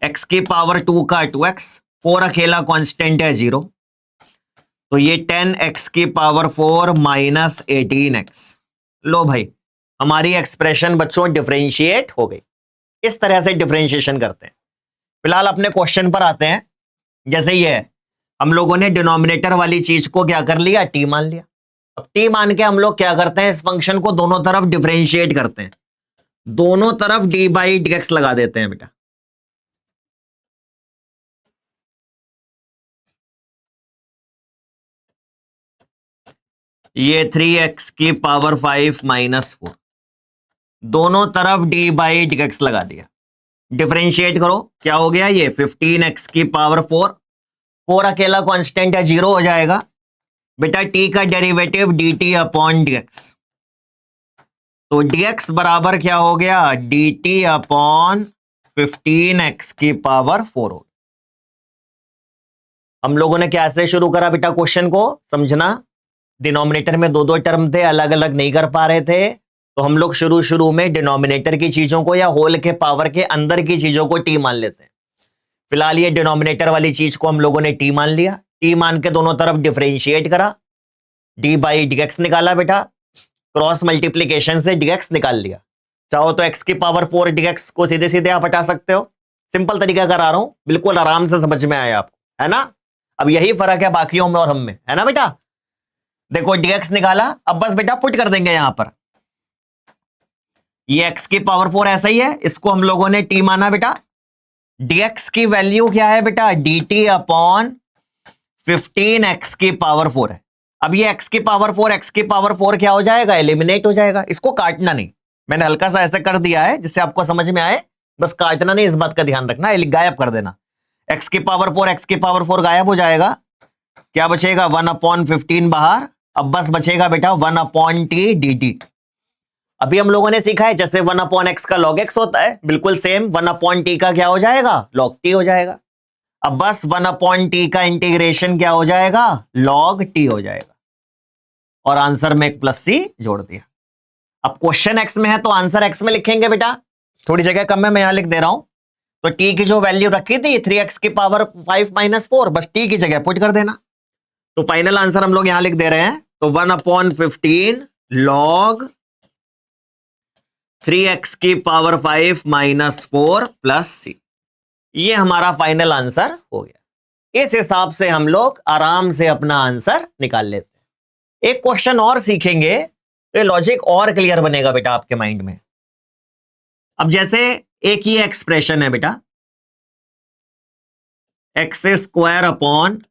x की पावर 2 का 2x, 4 अकेला कांस्टेंट है 0, तो ये 10x की पावर 4 माइनस 18x। लो भाई, हमारी एक्सप्रेशन बच्चों डिफरेंशिएट हो गई। इस तरह से डिफरेंशिएशन करते हैं। फिलहाल अपने क्वेश्चन पर आते हैं। जैसे ये है, हम लोगों ने डिनोमिनेटर वाली चीज को क्या कर लिया? टी मान लिया। अब टी मान के हम लोग क्या करते हैं, इस फंक्शन को दोनों तरफ डिफरेंशिएट करते हैं, दोनों तरफ डी बाई डी एक्स लगा देते हैं बेटा। ये 3x की पावर 5 माइनस 4, दोनों तरफ डी बाई डी एक्स लगा दिया। डिफरेंशिएट करो, क्या हो गया? ये 15x की पावर 4 4 अकेला कांस्टेंट है, 0 हो जाएगा बेटा। t का डेरिवेटिव dt अपॉन dx, तो dx बराबर क्या हो गया, dt अपॉन 15x की पावर 4 हो। हम लोगों ने कैसे शुरू करा बेटा क्वेश्चन को, समझना। डिनोमिनेटर में दो दो टर्म थे, अलग अलग नहीं कर पा रहे थे, तो हम लोग शुरू में डिनोमिनेटर की चीजों को या होल के पावर के अंदर की चीजों को टी मान लेते हैं। फिलहाल ये डिनोमिनेटर वाली चीज को हम लोगों ने टी मान लिया, टी मान के दोनों तरफ डिफरेंशिएट करा, डी बाई डी एक्स निकाला बेटा, क्रॉस मल्टीप्लीकेशन से डी एक्स निकाल लिया। चाहो तो एक्स की पावर 4 डी एक्स को सीधे सीधे आप हटा सकते हो, सिंपल तरीका करा रहा हूं, बिल्कुल आराम से समझ में आया आपको, है ना। अब यही फर्क है बाकियों में और हम में, है ना बेटा। देखो dx निकाला, अब बस बेटा पुट कर देंगे यहां पर, ये x की पावर 4 ऐसा ही है, इसको हम लोगों ने t माना बेटा। dx की वैल्यू क्या है बेटा, dt अपॉन 15x की पावर 4 है। अब ये x की पावर 4 क्या हो जाएगा, एलिमिनेट हो जाएगा, इसको काटना नहीं, मैंने हल्का सा ऐसे कर दिया है जिससे आपको समझ में आए, बस काटना नहीं, इस बात का ध्यान रखना, गायब कर देना। x की पावर 4 गायब हो जाएगा, क्या बचेगा 1 अपॉन 15 बाहर, अब बस बचेगा बेटा 1 अपॉन टी डी टी। अभी हम लोगों ने सीखा है जैसे 1 अपॉन एक्स का लॉग एक्स होता है, बिल्कुल सेम 1 अपॉन टी का क्या हो जाएगा, लॉग टी हो जाएगा। अब बस 1 अपॉन टी का इंटीग्रेशन क्या हो जाएगा, लॉग टी हो जाएगा, और आंसर में एक प्लस सी जोड़ दिया। अब क्वेश्चन एक्स में है तो आंसर एक्स में लिखेंगे बेटा, थोड़ी जगह कम है, मैं यहां लिख दे रहा हूं। तो टी की जो वैल्यू रखी थी 3x की पावर 5 माइनस 4, बस टी की जगह पुट कर देना, तो फाइनल आंसर हम लोग यहां लिख दे रहे हैं। तो 1 अपॉन 15 लॉग 3x की पावर 5 माइनस 4 प्लस सी, ये हमारा फाइनल आंसर हो गया। इस हिसाब से हम लोग आराम से अपना आंसर निकाल लेते हैं। एक क्वेश्चन और सीखेंगे तो लॉजिक और क्लियर बनेगा बेटा आपके माइंड में। अब जैसे एक ही एक्सप्रेशन है बेटा, x square upon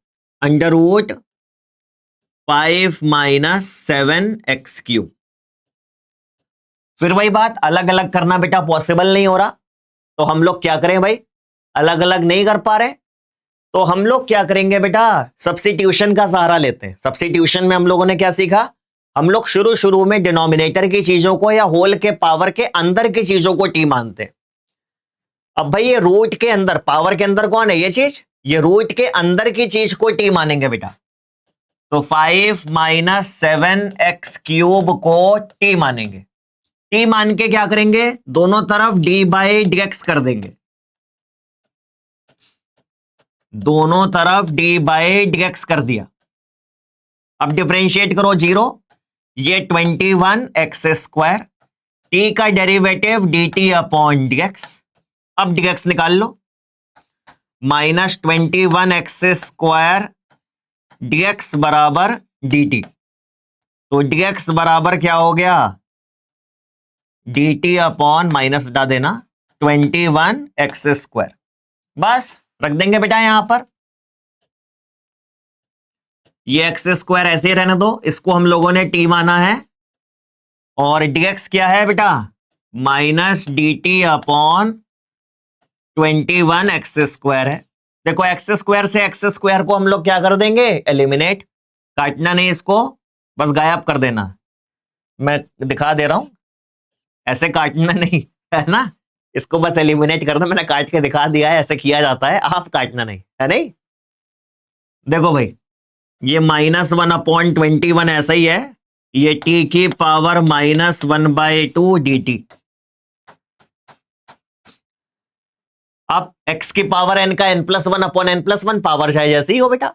under root 5 minus 7x cube. फिर वही बात, अलग अलग करना बेटा पॉसिबल नहीं हो रहा, तो हम लोग क्या करें भाई, अलग अलग नहीं कर पा रहे, तो हम लोग क्या करेंगे बेटा, सब्स्टिट्यूशन का सहारा लेते हैं। सब्स्टिट्यूशन में हम लोगों ने क्या सीखा, हम लोग शुरू में डिनोमिनेटर की चीजों को या होल के पावर के अंदर की चीजों को टी मानते हैं। अब भाई ये रूट के अंदर, पावर के अंदर कौन है ये चीज, ये रूट के अंदर की चीज को टी मानेंगे बेटा, तो 5 माइनस 7x क्यूब को टी मानेंगे। टी मान के क्या करेंगे, दोनों तरफ डी बाई डी एक्स कर देंगे, दोनों तरफ डी बाई डी एक्स कर दिया। अब डिफरेंशिएट करो 0, ये 21x स्क्वायर, टी का derivative D T upon D X, अब डी एक्स निकाल लो, minus 21x square D X बराबर डी टी, तो डी एक्स बराबर क्या हो गया, डी टी अपॉन माइनस हटा देना 21x स्क्वायर, बस रख देंगे बेटा यहां पर। ये एक्स स्क्वायर ऐसे ही रहने दो, इसको हम लोगों ने टी माना है, और dx क्या है बेटा, minus D T upon 21x square है। देखो एक्स स्क्वायर से एक्स स्क्वायर को हम लोग क्या कर देंगे, एलिमिनेट, काटना नहीं इसको, बस गायब कर देना। मैं दिखा दे रहा हूं, ऐसे काटना नहीं है ना, इसको बस एलिमिनेट कर दो, मैंने काट के दिखा दिया है, ऐसे किया जाता है, आप काटना नहीं है, नहीं। देखो भाई ये माइनस 1 अपॉन 21 ऐसा ही है, ये टी की पावर माइनस 1/2 डी टी। अब x की पावर n का n+1 अपॉन n+1 पावर चाहे जैसे ही हो बेटा,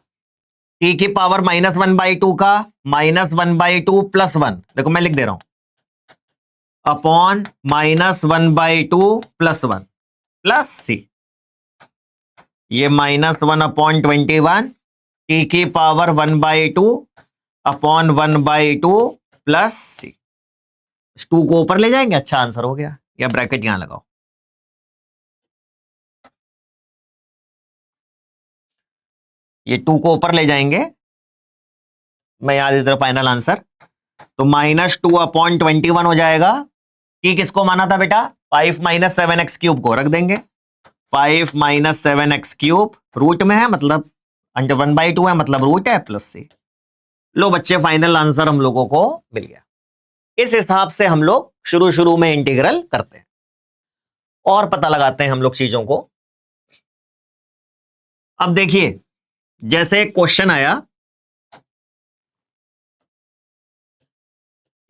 t की पावर माइनस 1/2 का माइनस 1/2 प्लस 1, देखो मैं लिख दे रहा हूं, upon minus 1/2 plus 1 plus c, ये माइनस 1 अपॉन 21 टी की पावर 1/2 अपॉन 1/2 प्लस सी, 2 को ऊपर ले जाएंगे, अच्छा आंसर हो गया, या ब्रैकेट यहां लगाओ। ये 2 को ऊपर ले जाएंगे, मैं यहां दे रहा फाइनल आंसर, तो माइनस 2 अपॉन 21 हो जाएगा। टी किसको माना था बेटा, 5 माइनस 7x क्यूब को रख देंगे, 5 माइनस 7x क्यूब रूट में है, मतलब अंडर 1/2 है मतलब रूट है प्लस सी। लो बच्चे, फाइनल आंसर हम लोगों को मिल गया। इस हिसाब से हम लोग शुरू शुरू में इंटीग्रल करते हैं और पता लगाते हैं हम लोग चीजों को। अब देखिए, जैसे क्वेश्चन आया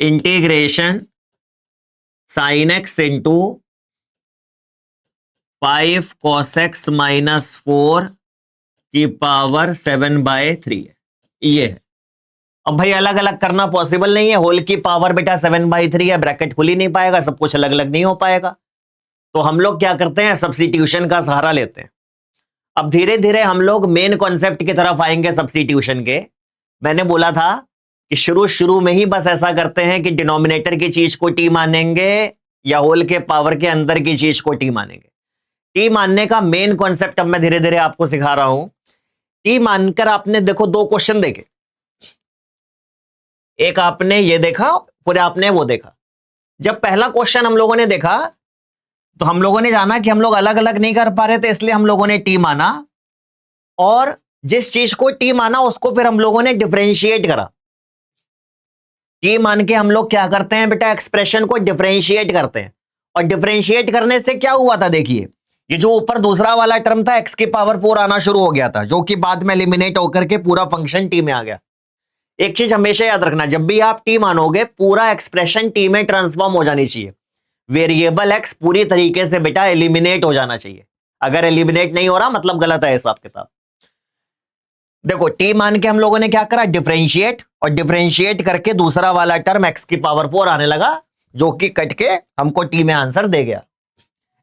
integration sine x into 5 cos x minus 4 की पावर 7/3 है, ये है। अब भाई अलग अलग करना पॉसिबल नहीं है, होल की पावर बेटा 7/3 है, ब्रैकेट खुल ही नहीं पाएगा, सब कुछ अलग अलग नहीं हो पाएगा। तो हम लोग क्या करते हैं, सब्स्टिट्यूशन का सहारा लेते हैं। अब धीरे धीरे हम लोग मेन कॉन्सेप्ट की तरफ आएंगे सब्स्टिट्यूशन के। मैंने बोला था कि शुरू शुरू में ही बस ऐसा करते हैं कि डिनोमिनेटर की चीज को टी मानेंगे या होल के पावर के अंदर की चीज को टी मानेंगे। टी मानने का मेन कॉन्सेप्ट अब मैं धीरे धीरे आपको सिखा रहा हूं। टी मानकर आपने देखो दो क्वेश्चन देखे, एक आपने ये देखा फिर आपने वो देखा। जब पहला क्वेश्चन हम लोगों ने देखा तो हम लोगों ने जाना कि हम लोग अलग अलग नहीं कर पा रहे थे, इसलिए हम लोगों ने टी माना, और जिस चीज को टी माना उसको फिर हम लोगों ने डिफरेंशिएट करा। टी मान के हम लोग क्या करते हैं बेटा, एक्सप्रेशन को डिफरेंशिएट करते हैं। और डिफरेंशिएट करने से क्या हुआ था, देखिए ये जो ऊपर दूसरा वाला टर्म था x की पावर 4 आना शुरू हो गया था, जो कि बाद में एलिमिनेट होकर के पूरा फंक्शन टी में आ गया। एक चीज हमेशा याद रखना, जब भी आप टी मानोगे पूरा एक्सप्रेशन टी में ट्रांसफॉर्म हो जानी चाहिए। वेरिएबल x पूरी तरीके से बेटा एलिमिनेट हो जाना चाहिए। अगर एलिमिनेट नहीं हो रहा मतलब गलत है हिसाब किताब। देखो टी मान के हम लोगों ने क्या करा, डिफरेंशिएट, और डिफरेंशिएट करके दूसरा वाला टर्म x की पावर 4 आने लगा, जो कि कट के हमको टी में आंसर दे गया।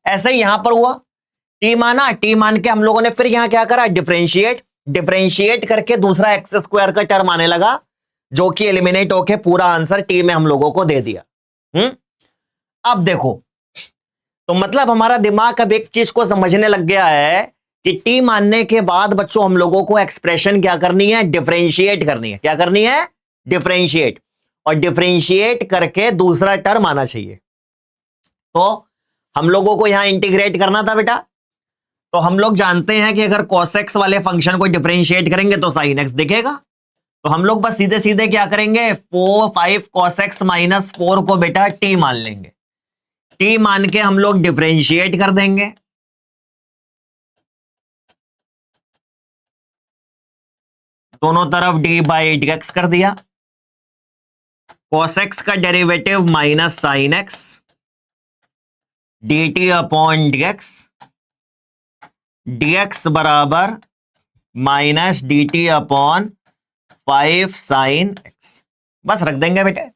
ऐसे ही यहां पर हुआ, टी माना, टी मान के हम लोगों ने फिर यहां क्या करा, डिफरेंशिएट, डिफरेंशिएट करके दूसरा एक्स स्क्वायर का टर्म आने लगा, जो कि एलिमिनेट होके पूरा आंसर टी में हम लोगों को दे दिया। अब देखो, तो मतलब हमारा दिमाग अब एक चीज को समझने लग गया है कि टी मानने के बाद बच्चों हम लोगों को एक्सप्रेशन क्या करनी है, डिफरेंशिएट करनी है। क्या करनी है, डिफरेंशिएट, और डिफरेंशिएट करके दूसरा टर्म आना चाहिए। तो हम लोगों को यहां इंटीग्रेट करना था बेटा, तो हम लोग जानते हैं कि अगर cos x वाले फंक्शन को डिफरेंशिएट करेंगे तो sin x दिखेगा। तो हम लोग बस सीधे सीधे क्या करेंगे, 5 cos x माइनस 4 को बेटा t मान लेंगे। t मान के हम लोग डिफरेंशिएट कर देंगे, दोनों तरफ d/dx कर दिया। cos x का derivative minus sin x dt/dx, dx बराबर माइनस dt/5 sin x, बस रख देंगे बेटे।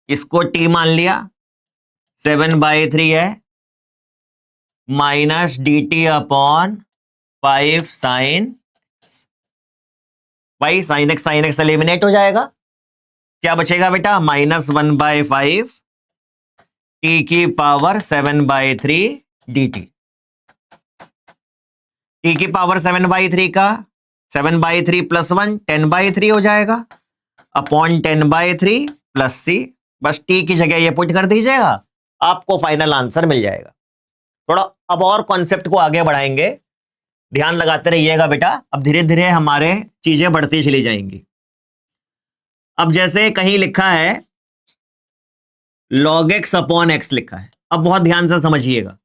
इसको t मान लिया, 7/3 है, माइनस dt/5 sin x। भाई sin x एलिमिनेट हो जाएगा, क्या बचेगा बेटा, -1/5 t की पावर 7/3 dt। t की पावर 7/3 का 7/3 प्लस 1 10/3 हो जाएगा, अपॉन 10/3 प्लस सी। बस t की जगह ये पुट कर दीजिएगा, आपको फाइनल आंसर मिल जाएगा। थोड़ा अब और कॉन्सेप्ट को आगे बढ़ाएंगे, ध्यान लगाते रहिएगा बेटा। अब धीरे धीरे हमारे चीजें बढ़ती चली जाएंगी। अब जैसे कहीं लिखा है log x अपॉन x लिखा है, अब बहुत ध्यान से समझिएगा।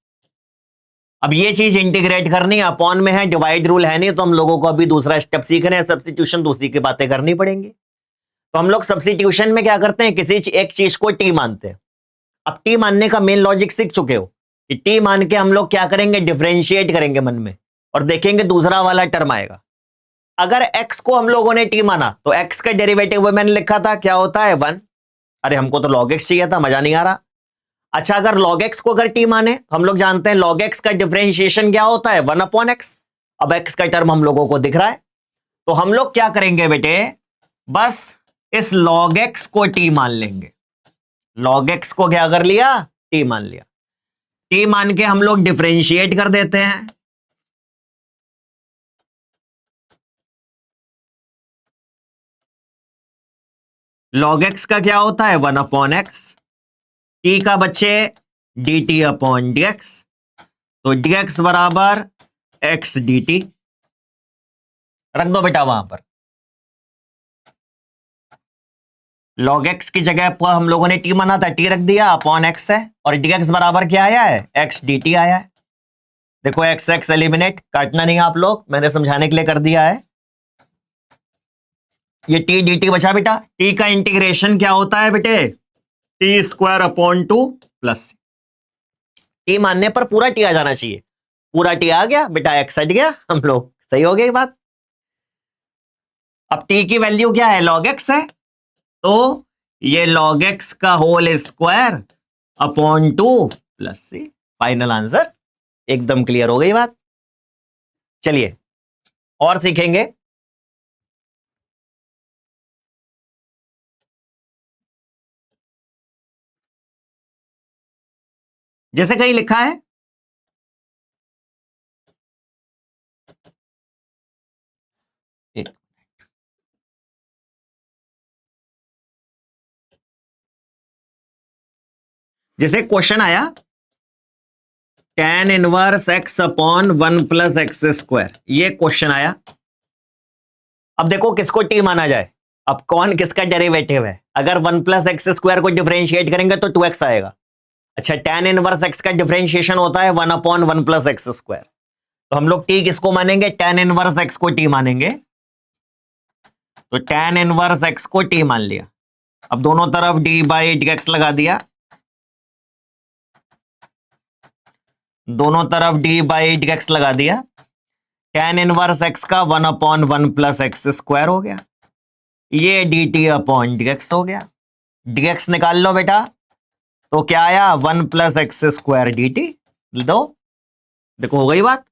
अब ये चीज इंटीग्रेट करनी, अपॉन में है, डिवाइड रूल है नहीं, तो हम लोगों को अभी दूसरा स्टेप सीखना है, सब्स्टिट्यूशन दूसरी की बातें करनी पड़ेंगी। तो हम लोग सब्स्टिट्यूशन में क्या करते हैं, किसी एक चीज को टी मानते हैं। अब टी मानने का मेन लॉजिक सीख चुके हो कि टी मान के हम लोग क्या करेंगे, डिफरेंशिएट करेंगे मन में, और देखेंगे दूसरा वाला टर्म आएगा। अगर x को हम लोगों ने t माना तो x का डेरिवेटिव मैंने लिखा था, क्या होता है 1। अरे हमको तो log x चाहिए था, मजा नहीं आ रहा। अच्छा, अगर log x को अगर t माने तो हम लोग जानते हैं log x का डिफरेंशिएशन क्या होता है, 1/x। अब x का टर्म हम लोगों को दिख रहा है, तो हम लोग क्या करेंगे बेटे, बस इस log x को t मान लेंगे। log x को क्या कर लिया, t मान लिया। t मान के हम लोग डिफरेंशिएट कर देते हैं, log x का क्या होता है 1/x, t का बच्चे dt/dx, तो dx बराबर x dt रख दो बेटा वहां पर। log x की जगह पर हम लोगों ने t माना था, t रख दिया, अपॉन x है, और dx बराबर क्या आया है, x dt आया है। देखो x x एलिमिनेट, काटना नहीं आप लोग, मैंने समझाने के लिए कर दिया है। ये t dt बचा बेटा। t का इंटीग्रेशन क्या होता है बेटे, T square upon 2 plus T मानने पर पूरा टी आ जाना चाहिए। पूरा टी आ गया बेटा, x हट गया, हम लोग सही हो गई बात। अब t की वैल्यू क्या है, log x है, तो ये log x का whole square upon 2 plus C. Final answer. एकदम क्लियर हो गई बात। चलिए और सीखेंगे। जैसे कहीं लिखा है जैसे क्वेश्चन आया tan inverse x upon 1 plus x square, ये क्वेश्चन आया। अब देखो किसको t माना जाए, अब कौन किसका डेरिवेटिव है। अगर 1 प्लस एक्स स्क्वायर को डिफरेंशिएट करेंगे तो 2x आएगा। अच्छा, tan इनवर्स x का डिफरेंशिएशन होता है 1 अपॉन 1 प्लस एक्स स्क्वायर, तो हम लोग t किसको मानेंगे, tan इनवर्स x को t मानेंगे। तो tan इनवर्स x को t मान लिया। अब दोनों तरफ d बाई dx लगा दिया, दोनों तरफ d बाई dx लगा दिया। tan इनवर्स x का 1 अपॉन 1 प्लस एक्स स्क्वायर हो गया, ये dt अपॉन dx हो गया। dx निकाल लो बेटा, तो क्या आया, 1 प्लस एक्स स्क्वायर dt। दो, देखो हो गई बात।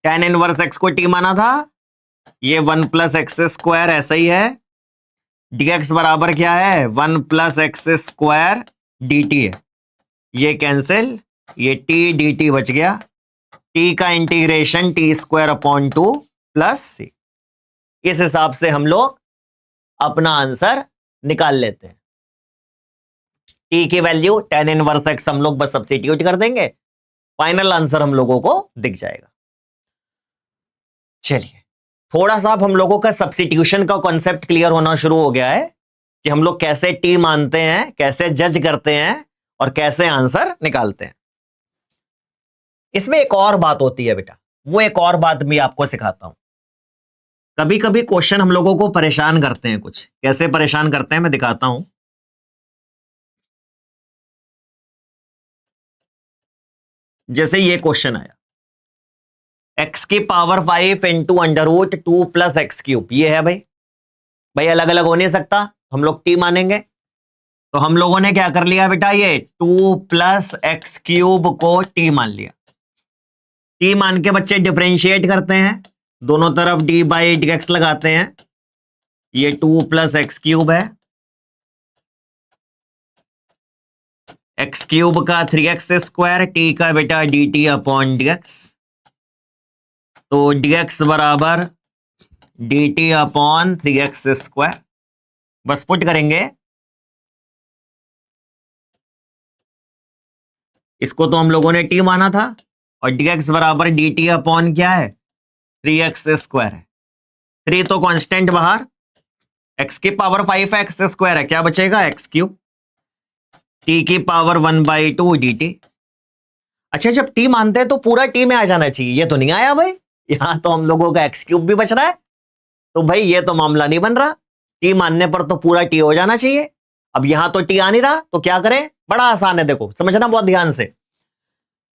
tan इनवर्स x को t माना था, ये 1 प्लस एक्स स्क्वायर ऐसा ही है। dx बराबर क्या है, 1 प्लस एक्स स्क्वायर dt है, ये कैंसिल, ये t dt बच गया। t का integration t square upon 2 plus C. इस हिसाब से हम लोग अपना आंसर निकाल लेते हैं। t की वैल्यू tan इनवर्स x हम लोग बस सब्स्टिट्यूट कर देंगे, फाइनल आंसर हम लोगों को दिख जाएगा। चलिए थोड़ा सा अब हम लोगों का सब्स्टिट्यूशन का कॉन्सेप्ट क्लियर होना शुरू हो गया है कि हम लोग कैसे t मानते हैं, कैसे जज करते हैं और कैसे आंसर निकालते हैं। इसमें एक और बात होती है बेटा, वो एक और बात भी आपको सिखाता हूं। कभी कभी क्वेश्चन हम लोगों को परेशान करते हैं, कुछ कैसे परेशान करते हैं मैं दिखाता हूं। जैसे ये क्वेश्चन आया, x की power 5 into under root 2 plus x cube, ये है भाई। भाई अलग अलग हो नहीं सकता, हम लोग t मानेंगे। तो हम लोगों ने क्या कर लिया बेटा, ये 2 प्लस एक्स क्यूब को t मान लिया। t मान के बच्चे डिफरेंशिएट करते हैं, दोनों तरफ d बाई dx लगाते हैं, ये 2 प्लस एक्स क्यूब है, एक्स क्यूब का 3x स्क्वायर, t का बेटा dt अपॉन dx, तो dx बराबर dt अपॉन 3x स्क्वायर। बस पुट करेंगे, इसको तो हम लोगों ने t माना था, और dx बराबर dt अपॉन क्या है, 3x स्क्वायर है। 3 तो कांस्टेंट बाहर, x की पावर 5 है, एक्स स्क्वायर है, क्या बचेगा, एक्स क्यूब, t की पावर 1/2 dt। अच्छा जब t मानते हैं तो पूरा t में आ जाना चाहिए, ये तो नहीं आया भाई, यहां तो हम लोगों का एक्स क्यूब भी बच रहा है, तो भाई ये तो मामला नहीं बन रहा। t मानने पर तो पूरा t हो जाना चाहिए, अब यहां तो t आ नहीं रहा, तो क्या करें, बड़ा आसान है, देखो समझना बहुत ध्यान से।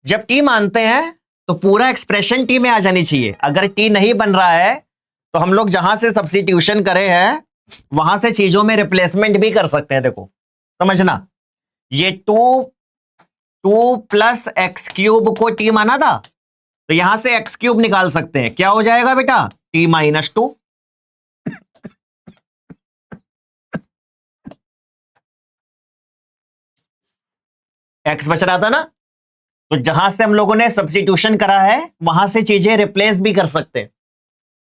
जब t मानते हैं तो पूरा एक्सप्रेशन t में आ जानी चाहिए। अगर t नहीं बन रहा है तो हम लोग जहां से सब्स्टिट्यूशन करे हैं वहां से चीजों में रिप्लेसमेंट भी कर सकते हैं। देखो समझना, ये 2 प्लस एक्स क्यूब को t माना था, तो यहां से एक्स क्यूब निकाल सकते हैं, क्या हो जाएगा बेटा, t माइनस 2। एक्स बच रहा था ना, तो जहां से हम लोगों ने सब्स्टिट्यूशन करा है वहां से चीजें रिप्लेस भी कर सकते हैं।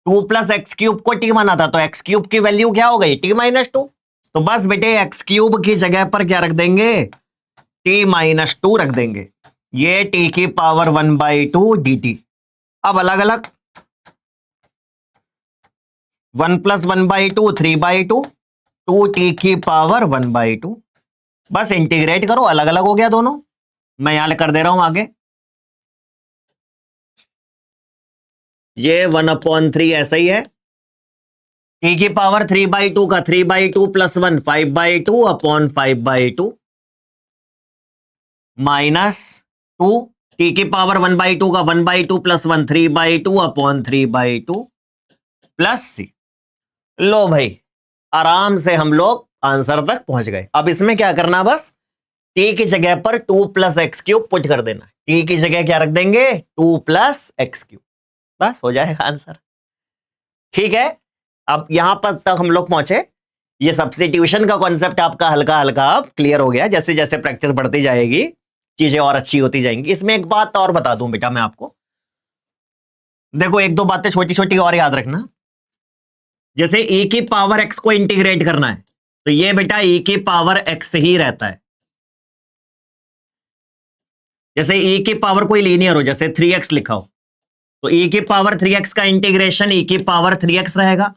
2 प्लस एक्स क्यूब को t माना था, तो एक्स क्यूब की वैल्यू क्या हो गई, t माइनस 2। तो बस बेटे एक्स क्यूब की जगह पर क्या रख देंगे, t माइनस 2 रख देंगे। ये टी की पावर 1/2 dt। अब अलग अलग 1 + 1/2 3/2 2t की पावर 1/2। बस इंटीग्रेट करो, अलग अलग हो गया दोनों। मैं यहां कर दे रहा हूं आगे। ये 1/3 ऐसा ही है। टी की पावर 3/2 का 3/2 + 1 5/2 अपॉन 5/2 माइनस 2। टी की पावर 1/2 का 1/2 + 1 3/2 अपॉन 3/2 प्लस सी। लो भाई, आराम से हम लोग आंसर तक पहुंच गए। अब इसमें क्या करना, बस टी की जगह पर 2 + x³ पुट कर देना। टी की जगह क्या रख देंगे, 2 + x³। बस हो जाएगा आंसर। ठीक है, अब यहां पर तक हम लोग पहुंचे। ये सब्स्टिट्यूशन का कॉन्सेप्ट आपका हल्का हल्का क्लियर हो गया। जैसे जैसे प्रैक्टिस बढ़ती जाएगी चीजें और अच्छी होती जाएंगी। इसमें एक बात और बता दूं बेटा मैं आपको, देखो एक दो बातें छोटी छोटी और याद रखना। जैसे e की पावर x को इंटीग्रेट करना है तो ये बेटा e की पावर x ही रहता है। जैसे e की पावर कोई लीनियर हो, जैसे 3x लिखा हो, तो e की पावर 3x का इंटीग्रेशन e की पावर 3x रहेगा।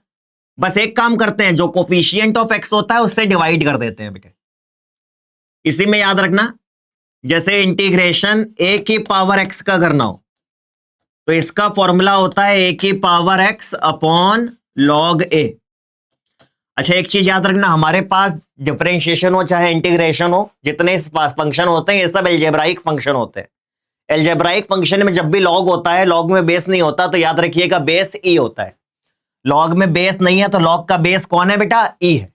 बस एक काम करते हैं, जो कोफिशिएंट ऑफ x होता है उससे डिवाइड कर देते हैं बेटा। इसी में याद रखना, जैसे इंटीग्रेशन a की पावर x का करना हो तो इसका फॉर्मूला होता है a की power x upon log a। अच्छा एक चीज याद रखना, हमारे पास डिफरेंशिएशन हो चाहे इंटीग्रेशन हो, जितने फंक्शन होते हैं ये सब एल्जेब्राइक फंक्शन होते हैं। एल्जेब्राइक फंक्शन में जब भी लॉग होता है, लॉग में बेस नहीं होता, तो याद रखिएगा बेस ई होता है। लॉग में बेस नहीं है तो लॉग का बेस कौन है बेटा, ई है।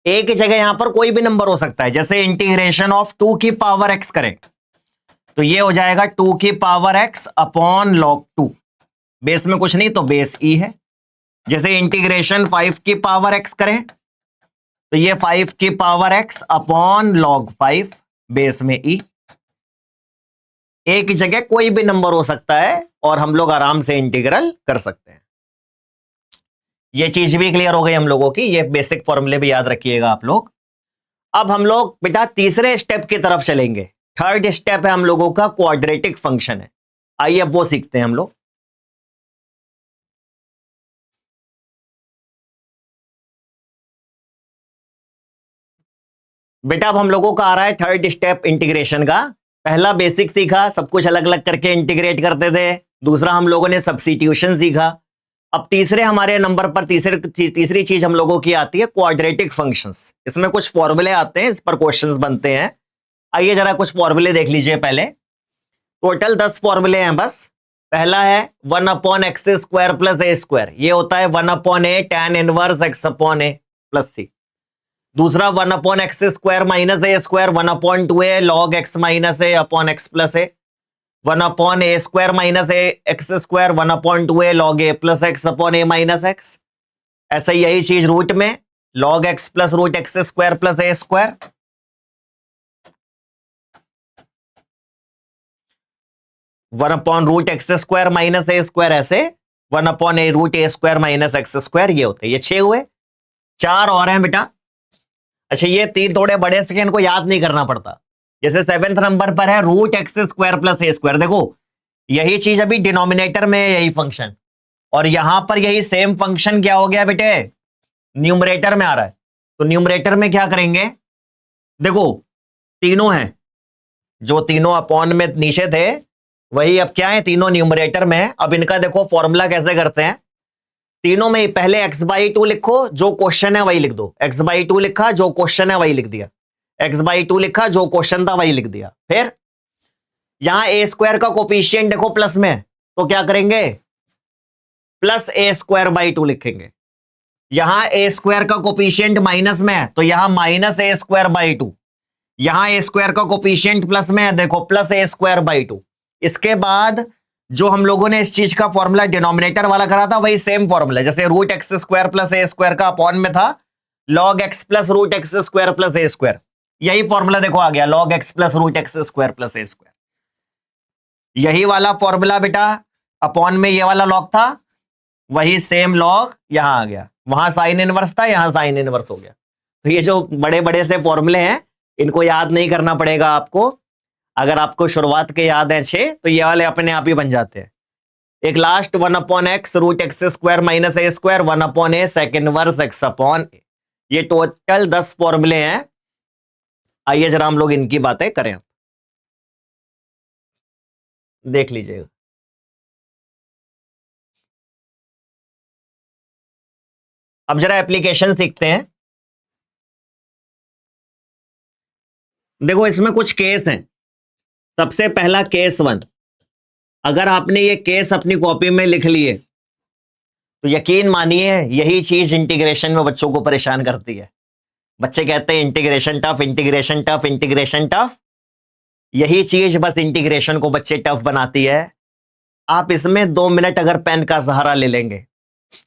ए की जगह यहां पर कोई भी नंबर हो सकता है। जैसे इंटीग्रेशन ऑफ 2 की पावर x करें तो ये हो जाएगा 2 की power x upon log 2। Base में कुछ नहीं तो बेस ई है। जैसे इंटीग्रेशन 5 की पावर x करें तो ये 5 की power x upon log 5, base में ई। ए की जगह कोई भी नंबर हो सकता है और हम लोग आराम से इंटीग्रल कर सकते हैं। ये चीज भी क्लियर हो गई हम लोगों की। ये बेसिक फॉर्मूले भी याद रखिएगा आप लोग। अब हम लोग बेटा तीसरे स्टेप की तरफ चलेंगे। थर्ड स्टेप है हम लोगों का क्वाड्रेटिक फंक्शन है। आइए अब वो सीखते हैं हम लोग। बेटा अब हम लोगों का आ रहा है थर्ड स्टेप इंटीग्रेशन का। पहला बेसिक सीखा, सब कुछ अलग अलग करके इंटीग्रेट करते थे। दूसरा हम लोगों ने सब्स्टिट्यूशन सीखा। अब तीसरे हमारे नंबर पर तीसरी चीज हम लोगों की आती है क्वाड्रेटिक फंक्शंस। इसमें कुछ फॉर्मूले आते हैं, इस पर क्वेश्चंस बनते हैं। आइए जरा कुछ फॉर्मूले देख लीजिए पहले। टोटल 10 फॉर्मूले हैं बस। पहला है 1/x² + a²। ये होता है 1/a tan inverse x upon a plus C. दूसरा 1/x² - a², 1/2a log x - a upon x plus a। 1/a² - a x², 1/2a log a प्लस x upon a minus x। ऐसा यही चीज root में log x plus root x² plus a²। 1/√x² minus a², ऐसे 1/√a² minus x²। ये होते हैं, ये 6 हुए। 4 और हैं बेटा। अच्छा ये 3 थोड़े बड़े से इनको याद नहीं करना पड़ता। जैसे 7th नंबर पर है √x² प्लस a²। देखो यही चीज अभी डिनोमिनेटर में है, यही फंक्शन, और यहां पर यही सेम फंक्शन क्या हो गया बेटे, न्यूमरेटर में आ रहा है। तो न्यूमरेटर में क्या करेंगे, देखो तीनों हैं, जो तीनों अपॉन में नीचे थे वही अब क्या है, तीनों न्यूमरेटर में है। अब इनका देखो फॉर्मूला कैसे करते हैं। तीनों में पहले x/2 लिखो, जो क्वेश्चन है वही लिख दो। x/2 लिखा, जो क्वेश्चन है वही लिख दिया। x/2 लिखा, जो क्वेश्चन था वही लिख दिया। फिर यहां a² का कोफिशिएंट देखो प्लस में, तो क्या करेंगे, प्लस a²/2 लिखेंगे। यहां a² का कोफिशिएंट माइनस में है तो यहां माइनस a²/2। यहां a² का कोफिशिएंट प्लस में है, देखो प्लस a²/2। इसके बाद जो हम लोगों ने इस चीज का फॉर्मूला डिनोमिनेटर वाला करा था वही सेम फॉर्मूला, जैसे √x² प्लस a² का अपॉन में था log x plus √x² plus a²। यही फॉर्मूला देखो आ गया, log x plus √x² plus a²। यही वाला फॉर्मूला बेटा अपॉन में ये वाला लॉग था, वही सेम लॉग यहां आ गया। वहां साइन इनवर्स था, यहां साइन इनवर्स हो गया। तो ये जो बड़े बड़े से फॉर्मूले हैं इनको याद नहीं करना पड़ेगा आपको, अगर आपको शुरुआत के याद है 6 तो ये वाले अपने आप ही बन जाते हैं। एक last 1/x root X square minus A square 1/a sec inverse X upon A. ये टोटल 10 फॉर्मूले हैं। आइए जरा हम लोग इनकी बातें करें, देख लीजिएगा। अब जरा एप्लीकेशन सीखते हैं। देखो इसमें कुछ केस हैं। सबसे पहला केस 1, अगर आपने ये केस अपनी कॉपी में लिख लिए तो यकीन मानिए यही चीज इंटीग्रेशन में बच्चों को परेशान करती है। बच्चे कहते हैं integration tough, integration tough, integration tough. यही चीज बस इंटीग्रेशन को बच्चे टफ बनाती है। आप इसमें 2 मिनट अगर पेन का सहारा ले लेंगे,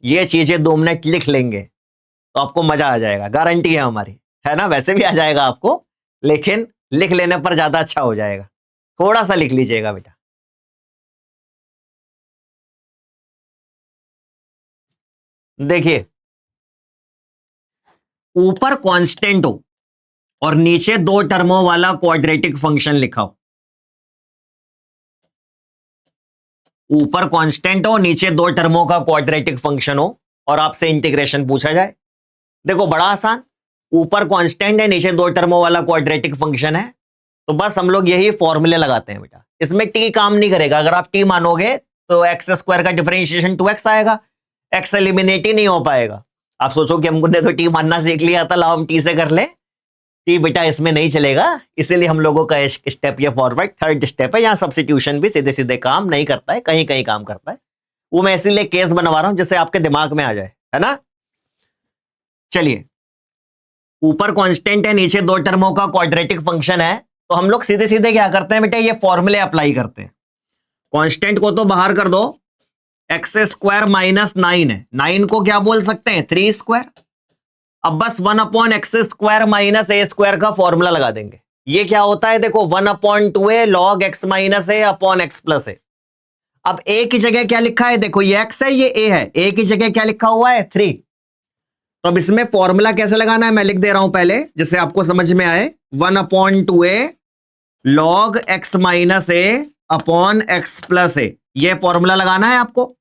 ये चीजें 2 मिनट लिख लेंगे तो आपको मजा आ जाएगा, गारंटी है हमारी, है ना। वैसे भी आ जाएगा आपको, लेकिन लिख लेने पर ज्यादा अच्छा हो जाएगा। थोड़ा सा लिख लीजिएगा बेटा। देखिए ऊपर कांस्टेंट हो और नीचे 2 टर्मों वाला क्वाड्रेटिक फंक्शन लिखा हो। ऊपर कांस्टेंट हो, नीचे 2 टर्मों का क्वाड्रेटिक फंक्शन हो और आपसे इंटीग्रेशन पूछा जाए। देखो बड़ा आसान, ऊपर कांस्टेंट है, नीचे 2 टर्मों वाला क्वाड्रेटिक फंक्शन है, तो बस हम लोग यही फॉर्मूले लगाते हैं बेटा। इसमें टी काम नहीं करेगा। अगर आप टी मानोगे तो एक्स स्क्वायर का डिफरेंशिएशन 2x आएगा, एक्स एलिमिनेट ही नहीं हो पाएगा। आप सोचो कि हमने तो टी मानना सीख लिया था, लाओ हम टी से कर ले। टी बेटा इसमें नहीं चलेगा, इसीलिए हम लोगों का स्टेप ये फॉरवर्ड थर्ड स्टेप है। यहाँ सब्स्टिट्यूशन भी सीधे सीधे काम नहीं करता है, कहीं कहीं काम करता है। वो मैं इसीलिए केस बनवा रहा हूं जिससे आपके दिमाग में आ जाए, है ना। चलिए ऊपर कांस्टेंट है, नीचे 2 टर्मों का क्वाड्रेटिक फंक्शन है, तो हम लोग सीधे सीधे क्या करते हैं बेटा, ये फॉर्मूले अप्लाई करते हैं। कांस्टेंट को तो बाहर कर दो, एक्स स्क्वायर माइनस 9 है, 9 को क्या बोल सकते हैं 3 स्क्वायर। अब बस 1/x square minus A square का फॉर्मूला लगा देंगे। ये क्या होता है देखो, 1/2a log x माइनस ए अपॉन एक्स प्लस ए। अब ए की जगह क्या लिखा है, देखो ये x है, ये a है, a की जगह क्या लिखा हुआ है 3। तो अब इसमें फॉर्मूला कैसे लगाना है मैं लिख दे रहा हूं पहले, जिससे आपको समझ में आए। 1/2a log x माइनस ए अपॉन एक्स प्लस ए, ये फॉर्मूला लगाना है आपको।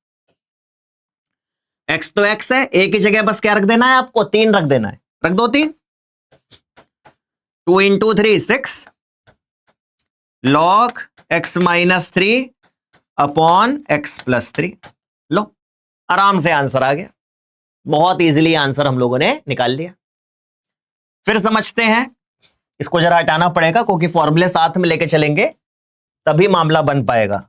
x तो x है, a की जगह बस क्या रख देना है आपको, 3 रख देना है, रख दो 3। 2 × 3 6 log x minus 3 upon x plus 3। लो आराम से आंसर आ गया, बहुत इजीली आंसर हम लोगों ने निकाल लिया। फिर समझते हैं, इसको जरा हटाना पड़ेगा क्योंकि फॉर्मूले साथ में लेके चलेंगे तभी मामला बन पाएगा।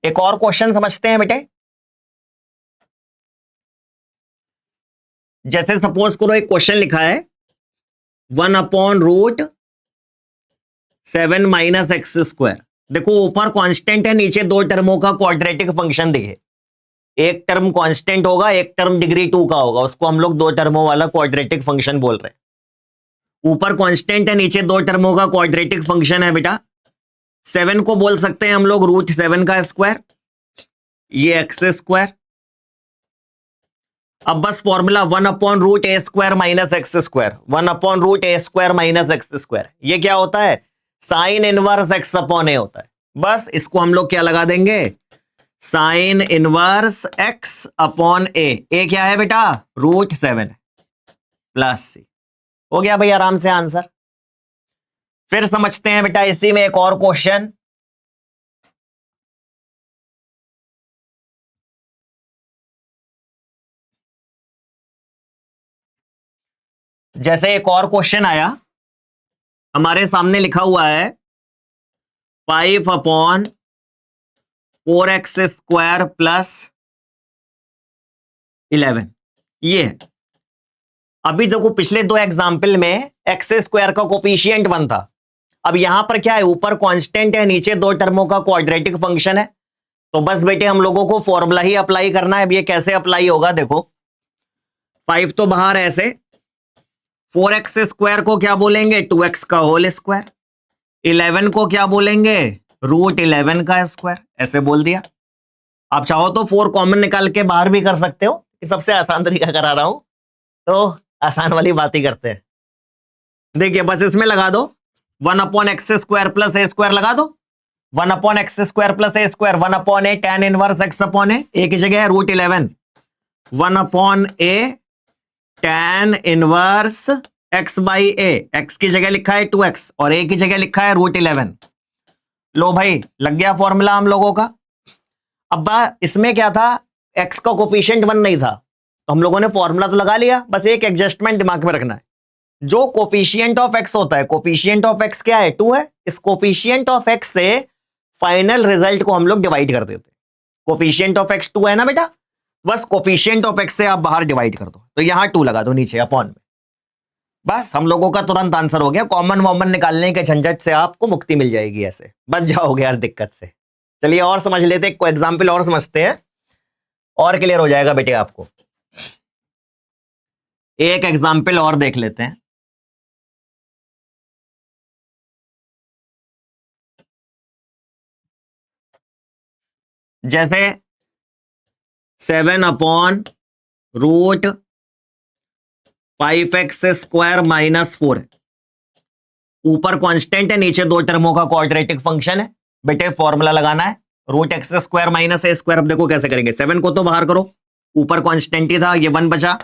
एक और क्वेश्चन समझते हैं बेटे। जैसे सपोज करो एक क्वेश्चन लिखा है 1/√7 माइनस एक्स स्क्वायर। देखो ऊपर कांस्टेंट है, नीचे 2 टर्मों का क्वाड्रेटिक फंक्शन दिखे। एक टर्म कांस्टेंट होगा, एक टर्म डिग्री 2 का होगा, उसको हम लोग 2 टर्मों वाला क्वाड्रेटिक फंक्शन बोल रहे हैं। ऊपर कांस्टेंट है, नीचे 2 टर्मों का क्वाड्रेटिक फंक्शन है बेटा। 7 को बोल सकते हैं हम लोग √7 का स्क्वायर, ये एक्स स्क्वायर। अब बस formula 1/√a square minus x square, 1/√a square minus x square, ये क्या होता है साइन इनवर्स एक्स अपॉन ए होता है। बस इसको हम लोग क्या लगा देंगे, साइन इनवर्स एक्स अपॉन ए क्या है बेटा √7 प्लस सी। हो गया भाई आराम से आंसर। फिर समझते हैं बेटा इसी में एक और क्वेश्चन। जैसे एक और क्वेश्चन आया हमारे सामने, लिखा हुआ है 5/4x स्क्वायर प्लस 11। ये है। अभी देखो पिछले 2 एग्जाम्पल में एक्स स्क्वायर का कोफिशिएंट 1 था। अब यहां पर क्या है, ऊपर कांस्टेंट है, नीचे 2 टर्मों का क्वाड्रेटिक फंक्शन है। तो बस बेटे हम लोगों को फॉर्मूला ही अप्लाई करना है। अब ये कैसे अप्लाई होगा देखो, 5 तो बाहर ऐसे, 4x स्क्वायर को क्या बोलेंगे, 2x का होल स्क्वायर, 11 को क्या बोलेंगे, √11 का स्क्वायर, ऐसे बोल दिया। आप चाहो तो 4 कॉमन निकाल के बाहर भी कर सकते हो, सबसे आसान तरीका करा रहा हूं, तो आसान वाली बात ही करते हैं। देखिए बस इसमें लगा दो 1/x square plus a square, लगा दो 1/x square plus a square, 1/a tan inverse x/a, एक ही जगह है √11, 1/a tan inverse x/a, x की जगह लिखा है 2x और a की जगह लिखा है √11। लो भाई लग गया फॉर्मूला हम लोगों का। अब इसमें क्या था, x का कोफिशिएंट 1 नहीं था, तो हम लोगों ने फॉर्मूला तो लगा लिया, बस एक एडजस्टमेंट दिमाग में रखना है, जो कोफिशिएंट ऑफ x होता है, कोफिशिएंट ऑफ x क्या है, 2 है, इस कोफिशिएंट ऑफ x से फाइनल रिजल्ट को हम लोग डिवाइड कर देते हैं। कोफिशिएंट ऑफ x 2 है ना बेटा, बस कोफिशिएंट ऑफ x से आप बाहर डिवाइड कर दो, तो यहां 2 लगा दो नीचे अपॉन में, बस हम लोगों का तुरंत आंसर हो गया। कॉमन वॉमन निकालने के झंझट से आपको मुक्ति मिल जाएगी, ऐसे बच जाओगे यार दिक्कत से। चलिए और समझ लेते हैं, कोई एग्जाम्पल और समझते हैं और क्लियर हो जाएगा बेटे आपको। एक एग्जाम्पल और देख लेते हैं। जैसे 7/√5x स्क्वायर माइनस 4 ऊपर कांस्टेंट है, नीचे दो टर्मों का क्वाड्रेटिक फंक्शन है। बेटे फॉर्मूला लगाना है, √x square minus a square. अब देखो कैसे करेंगे, 7 को तो बाहर करो, ऊपर कांस्टेंट ही था, ये 1 बचा।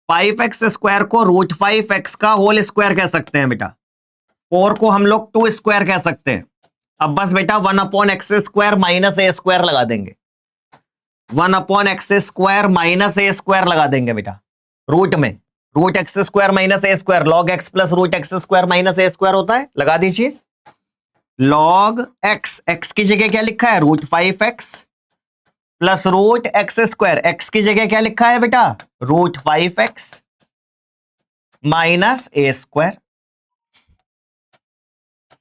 5x स्क्वायर को √5x का होल स्क्वायर कह सकते हैं बेटा, 4 को हम लोग 2 स्क्वायर कह सकते हैं। अब बस बेटा 1/x square minus a square लगा देंगे, 1/x square minus a square लगा देंगे बेटा, रूट में √x square minus a square, log x plus √x square minus a square होता है, लगा दीजिए log x, x की जगह क्या लिखा है, √5x plus √x square, x की जगह क्या लिखा है बेटा, √5x माइनस a स्क्वायर,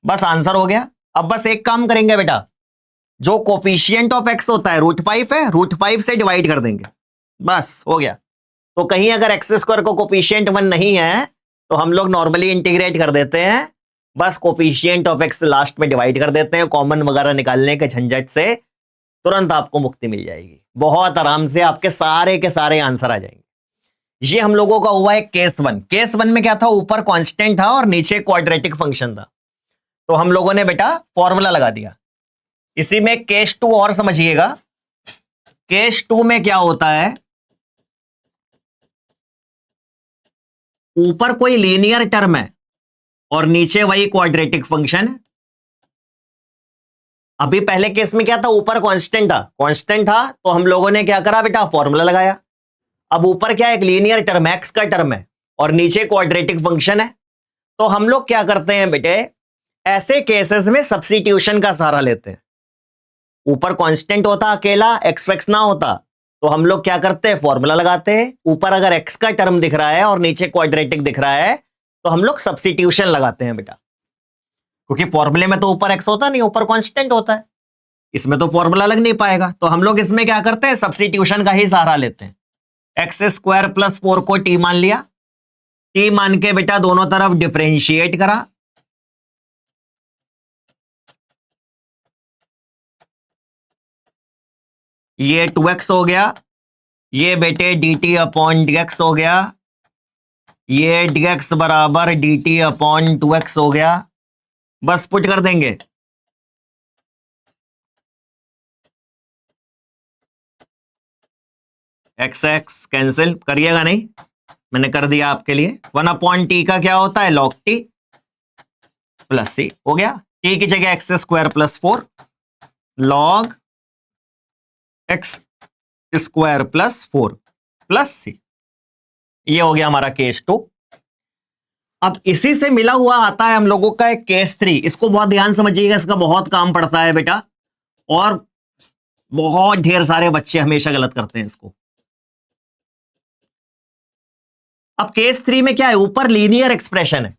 बस आंसर हो गया। अब बस एक काम करेंगे बेटा, जो कोफिशिएंट ऑफ x होता है √5 है, √5 से डिवाइड कर देंगे, बस हो गया। तो कहीं अगर x स्क्वायर को कोफिशिएंट 1 नहीं है तो हम लोग नॉर्मली इंटीग्रेट कर देते हैं, बस कोफिशिएंट ऑफ x लास्ट में डिवाइड कर देते हैं, कॉमन वगैरह निकालने के झंझट से तुरंत आपको मुक्ति मिल जाएगी, बहुत आराम से आपके सारे के सारे आंसर आ जाएंगे। ये हम लोगों का हुआ है केस 1। केस 1 में क्या था, ऊपर कांस्टेंट था और नीचे क्वाड्रेटिक फंक्शन था, तो हम लोगों ने बेटा फॉर्मूला लगा दिया। इसी में केस 2 और समझिएगा, केस 2 में क्या होता है, ऊपर कोई लीनियर टर्म है और नीचे वही क्वाड्रेटिक फंक्शन है। अभी पहले केस में क्या था, ऊपर कांस्टेंट था, तो हम लोगों ने क्या करा बेटा, फॉर्मूला लगाया। अब ऊपर क्या है, एक लीनियर टर्म एक्स का टर्म है और नीचे क्वाड्रेटिक फंक्शन है, तो हम लोग क्या करते हैं बेटे, ऐसे केसेस में सब्स्टिट्यूशन का सहारा लेते हैं। ऊपर कांस्टेंट होता अकेला, एक्स वैक्स ना होता, तो हम लोग क्या करते हैं, फॉर्मूला लगाते हैं। ऊपर अगर एक्स का टर्म दिख रहा है और नीचे क्वाड्रेटिक दिख रहा है तो हम लोग सब्स्टिट्यूशन लगाते हैं बेटा, क्योंकि फॉर्मूले में तो ऊपर एक्स होता नहीं, ऊपर कांस्टेंट होता है, इसमें तो फॉर्मूला लग नहीं पाएगा, तो हम लोग इसमें क्या करते हैं, सब्स्टिट्यूशन का ही सहारा लेते हैं। एक्स स्क्वायर प्लस 4 को टी मान लिया, टी मान के बेटा दोनों तरफ डिफरेंशिएट करा, ये 2x हो गया, ये बेटे dt अपॉन dx हो गया, ये dx बराबर dt अपॉन 2x हो गया, बस पुट कर देंगे। एक्स एक्स कैंसिल करिएगा नहीं, मैंने कर दिया आपके लिए। 1/t का क्या होता है, log t प्लस c हो गया, t की जगह x square plus 4 log x square plus 4 plus c, ये हो गया हमारा केस 2। अब इसी से मिला हुआ आता है हम लोगों का एक केस 3, इसको बहुत ध्यान समझिएगा, इसका बहुत काम पड़ता है बेटा, और बहुत ढेर सारे बच्चे हमेशा गलत करते हैं इसको। अब केस 3 में क्या है, ऊपर लीनियर एक्सप्रेशन है,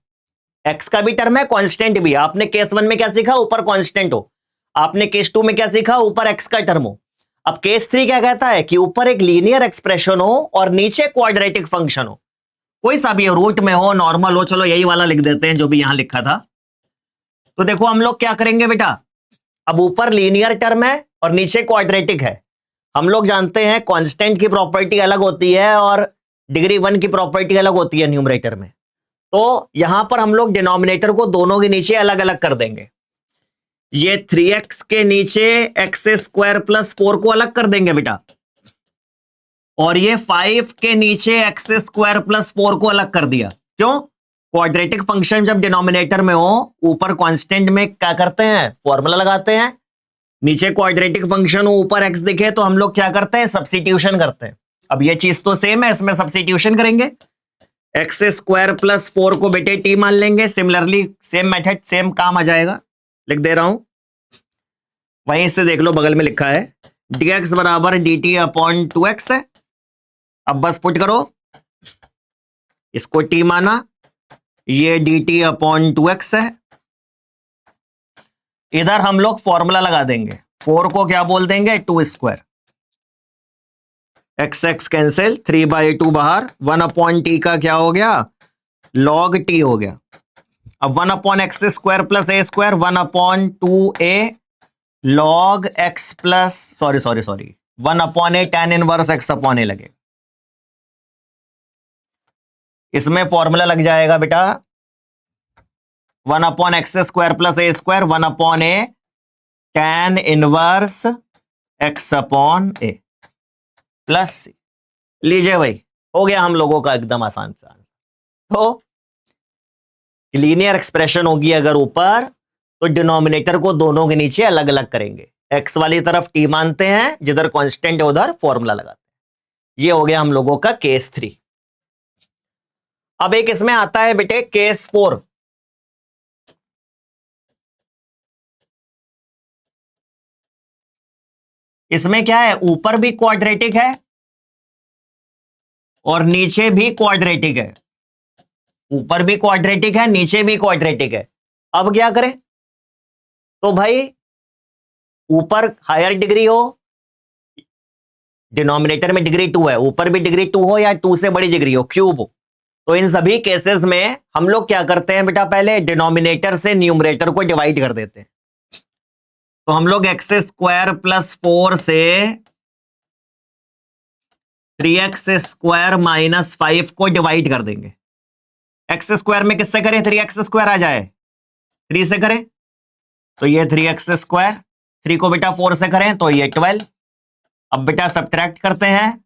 एक्स का भी टर्म है, कांस्टेंट भी। आपने केस 1 में क्या सीखा, ऊपर कांस्टेंट हो, आपने केस 2 में क्या सीखा, ऊपर एक्स का टर्म हो। अब केस 3 क्या कहता है कि ऊपर एक लीनियर एक्सप्रेशन हो और नीचे क्वाड्रेटिक फंक्शन हो, कोई सा भी रूट में हो, नॉर्मल हो, चलो यही वाला लिख देते हैं जो भी यहां लिखा था। तो देखो हम लोग क्या करेंगे बेटा, अब ऊपर लीनियर टर्म है और नीचे क्वाड्रेटिक है। हम लोग जानते हैं कांस्टेंट की प्रॉपर्टी अलग होती है और डिग्री 1 की प्रॉपर्टी अलग होती है न्यूमरेटर में। तो यहां पर हम लोग डिनोमिनेटर को दोनों के नीचे अलग अलग कर देंगे। ये 3x के नीचे एक्स स्क्वायर प्लस 4 को अलग कर देंगे बेटा, और ये 5 के नीचे एक्स स्क्वायर प्लस 4 को अलग कर दिया। क्यों? क्वाड्रेटिक फंक्शन जब डिनोमिनेटर में हो, ऊपर कांस्टेंट में क्या करते हैं, फॉर्मूला लगाते हैं। नीचे क्वाड्रेटिक फंक्शन हो, ऊपर एक्स दिखे तो हम लोग क्या करते हैं, सब्स्टिट्यूशन करते हैं। अब ये चीज तो सेम है, इसमें सब्स्टिट्यूशन करेंगे। एक्स स्क्वायर प्लस 4 को बेटे टी मान लेंगे। सिमिलरली सेम मेथड, सेम काम आ जाएगा। लिख दे रहा हूं, वहीं से देख लो, बगल में लिखा है dx बराबर dt अपॉन 2x है। अब बस पुट करो, इसको t माना, ये dt अपॉन 2x है। इधर हम लोग फॉर्मूला लगा देंगे, 4 को क्या बोल देंगे, 2 स्क्वायर, एक्स एक्स कैंसिल, 3/2 बाहर, 1 अपॉन टी का क्या हो गया, लॉग टी हो गया। अब 1 upon X square plus A square, 1 upon 2a log X plus sorry 1 upon A tan inverse X upon A लगे। इसमें फॉर्मूला लग जाएगा बेटा 1 upon X square plus A square, 1 upon A tan inverse X upon A plus C. लीजिए भाई, हो गया हम लोगों का एकदम आसान सा। तो लीनियर एक्सप्रेशन होगी अगर ऊपर, तो डिनोमिनेटर को दोनों के नीचे अलग अलग करेंगे। एक्स वाली तरफ टी मानते हैं, जिधर कांस्टेंट है उधर फॉर्मूला लगाते हैं। ये हो गया हम लोगों का केस 3। अब एक इसमें आता है बेटे केस 4। इसमें क्या है, ऊपर भी क्वाड्रेटिक है और नीचे भी क्वाड्रेटिक है। ऊपर भी क्वाड्रेटिक है, नीचे भी क्वाड्रेटिक है। अब क्या करें, तो भाई ऊपर हायर डिग्री हो, डिनोमिनेटर में डिग्री 2 है, ऊपर भी डिग्री 2 हो या 2 से बड़ी डिग्री हो, क्यूब हो, तो इन सभी केसेस में हम लोग क्या करते हैं बेटा, पहले डिनोमिनेटर से न्यूमरेटर को डिवाइड कर देते हैं। तो हम लोग एक्स स्क्वायर प्लस 4 से 3x स्क्वायर माइनस 5 को डिवाइड कर देंगे। एक्स स्क्वायर में किससे करें, 3x स्क्वायर आ जाए, 3 से करें तो ये 3x स्क्वायर, 3 को बेटा 4 से करें तो ये 12। अब बेटा सब्ट्रैक्ट करते हैं,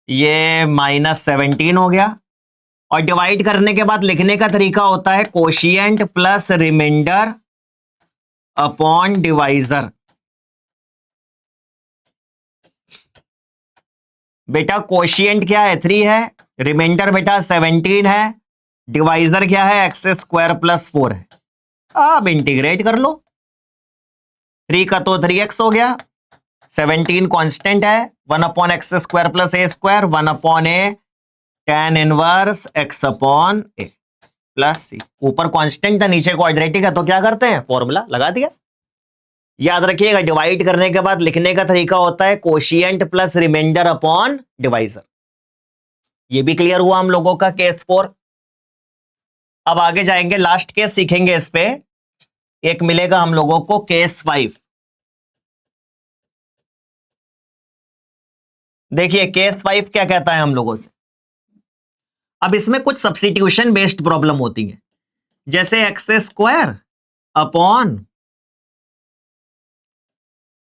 ये -17 हो गया। और डिवाइड करने के बाद लिखने का तरीका होता है quotient plus remainder upon divisor. बेटा कोशिएंट क्या है, 3 है, रिमाइंडर बेटा 17 है, डिवाइजर क्या है, एक्स स्क्वायर प्लस 4 है। अब इंटीग्रेट कर लो, 3 का तो 3x हो गया, 17 कांस्टेंट है, 1 upon X square plus A square, 1 upon A tan inverse x upon A plus सी। ऊपर कांस्टेंट है, नीचे क्वाड्रेटिक है, तो क्या करते हैं, फॉर्मूला लगा दिया। याद रखिएगा, डिवाइड करने के बाद लिखने का तरीका होता है quotient plus remainder upon divisor. ये भी क्लियर हुआ हम लोगों का केस 4। अब आगे जाएंगे, लास्ट केस सीखेंगे इस पे। एक मिलेगा हम लोगों को केस 5। देखिए केस 5 क्या कहता है हम लोगों से। अब इसमें कुछ सब्स्टिट्यूशन बेस्ड प्रॉब्लम होती है, जैसे x square upon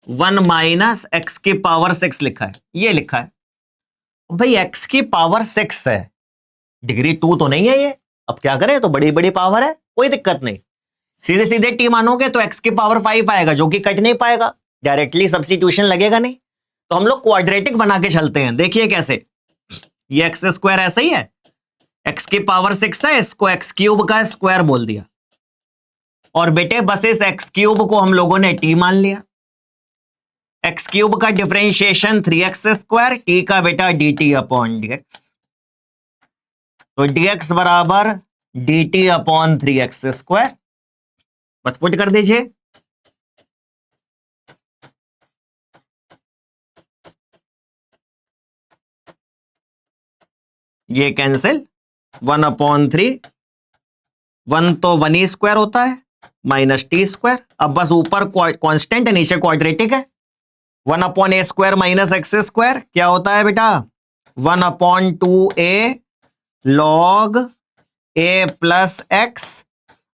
1 minus x की पावर 6 लिखा है, ये लिखा है। भाई एक्स की पावर 6 है, डिग्री 2 तो नहीं है ये, अब क्या करें, तो बड़ी बड़ी पावर है, कोई दिक्कत नहीं। सीधे सीधे टी मानोगे तो एक्स की पावर 5 आएगा, जो कि कट नहीं पाएगा, डायरेक्टली सब्स्टिट्यूशन लगेगा नहीं। तो हम लोग क्वाड्रेटिक बना के चलते हैं। देखिए कैसे, ये एक्स स्क्वायर ऐसा ही है, एक्स की पावर 6 है, इसको एक्स क्यूब का स्क्वायर बोल दिया, और बेटे बस इस एक्स क्यूब को हम लोगों ने टी मान लिया। एक्स क्यूब का डिफरेंशिएशन 3x स्क्वायर, टी का बेटा dt अपॉन dx, तो dx बराबर dt अपॉन 3x स्क्वायर, बस पुट कर दीजिए। ये कैंसिल, 1/3, 1 तो 1 ही स्क्वायर होता है माइनस टी स्क्वायर। अब बस ऊपर कांस्टेंट है, नीचे क्वाड्रेटिक है। 1/a² माइनस एक्स स्क्वायर क्या होता है बेटा? 1/2a log a plus X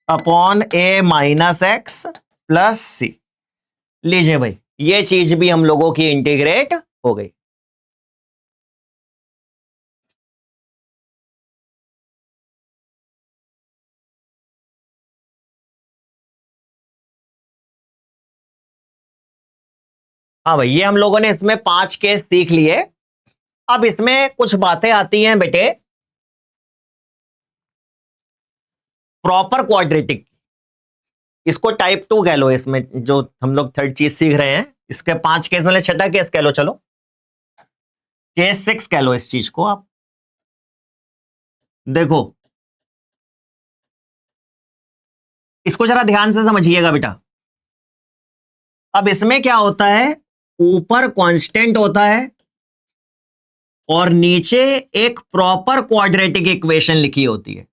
upon a minus X plus C. लीजिए भाई, ये चीज भी हम लोगों की इंटीग्रेट हो गई। हाँ भाई, ये हम लोगों ने इसमें 5 केस सीख लिए। अब इसमें कुछ बातें आती हैं बेटे प्रॉपर क्वाड्रेटिक, इसको टाइप 2 कह लो। इसमें जो हम लोग थर्ड चीज सीख रहे हैं, इसके 5 केस में छठा केस कह लो, चलो केस 6 कह लो इस चीज को आप। देखो इसको जरा ध्यान से समझिएगा बेटा। अब इसमें क्या होता है, ऊपर कांस्टेंट होता है और नीचे एक प्रॉपर क्वाड्रेटिक इक्वेशन लिखी होती है।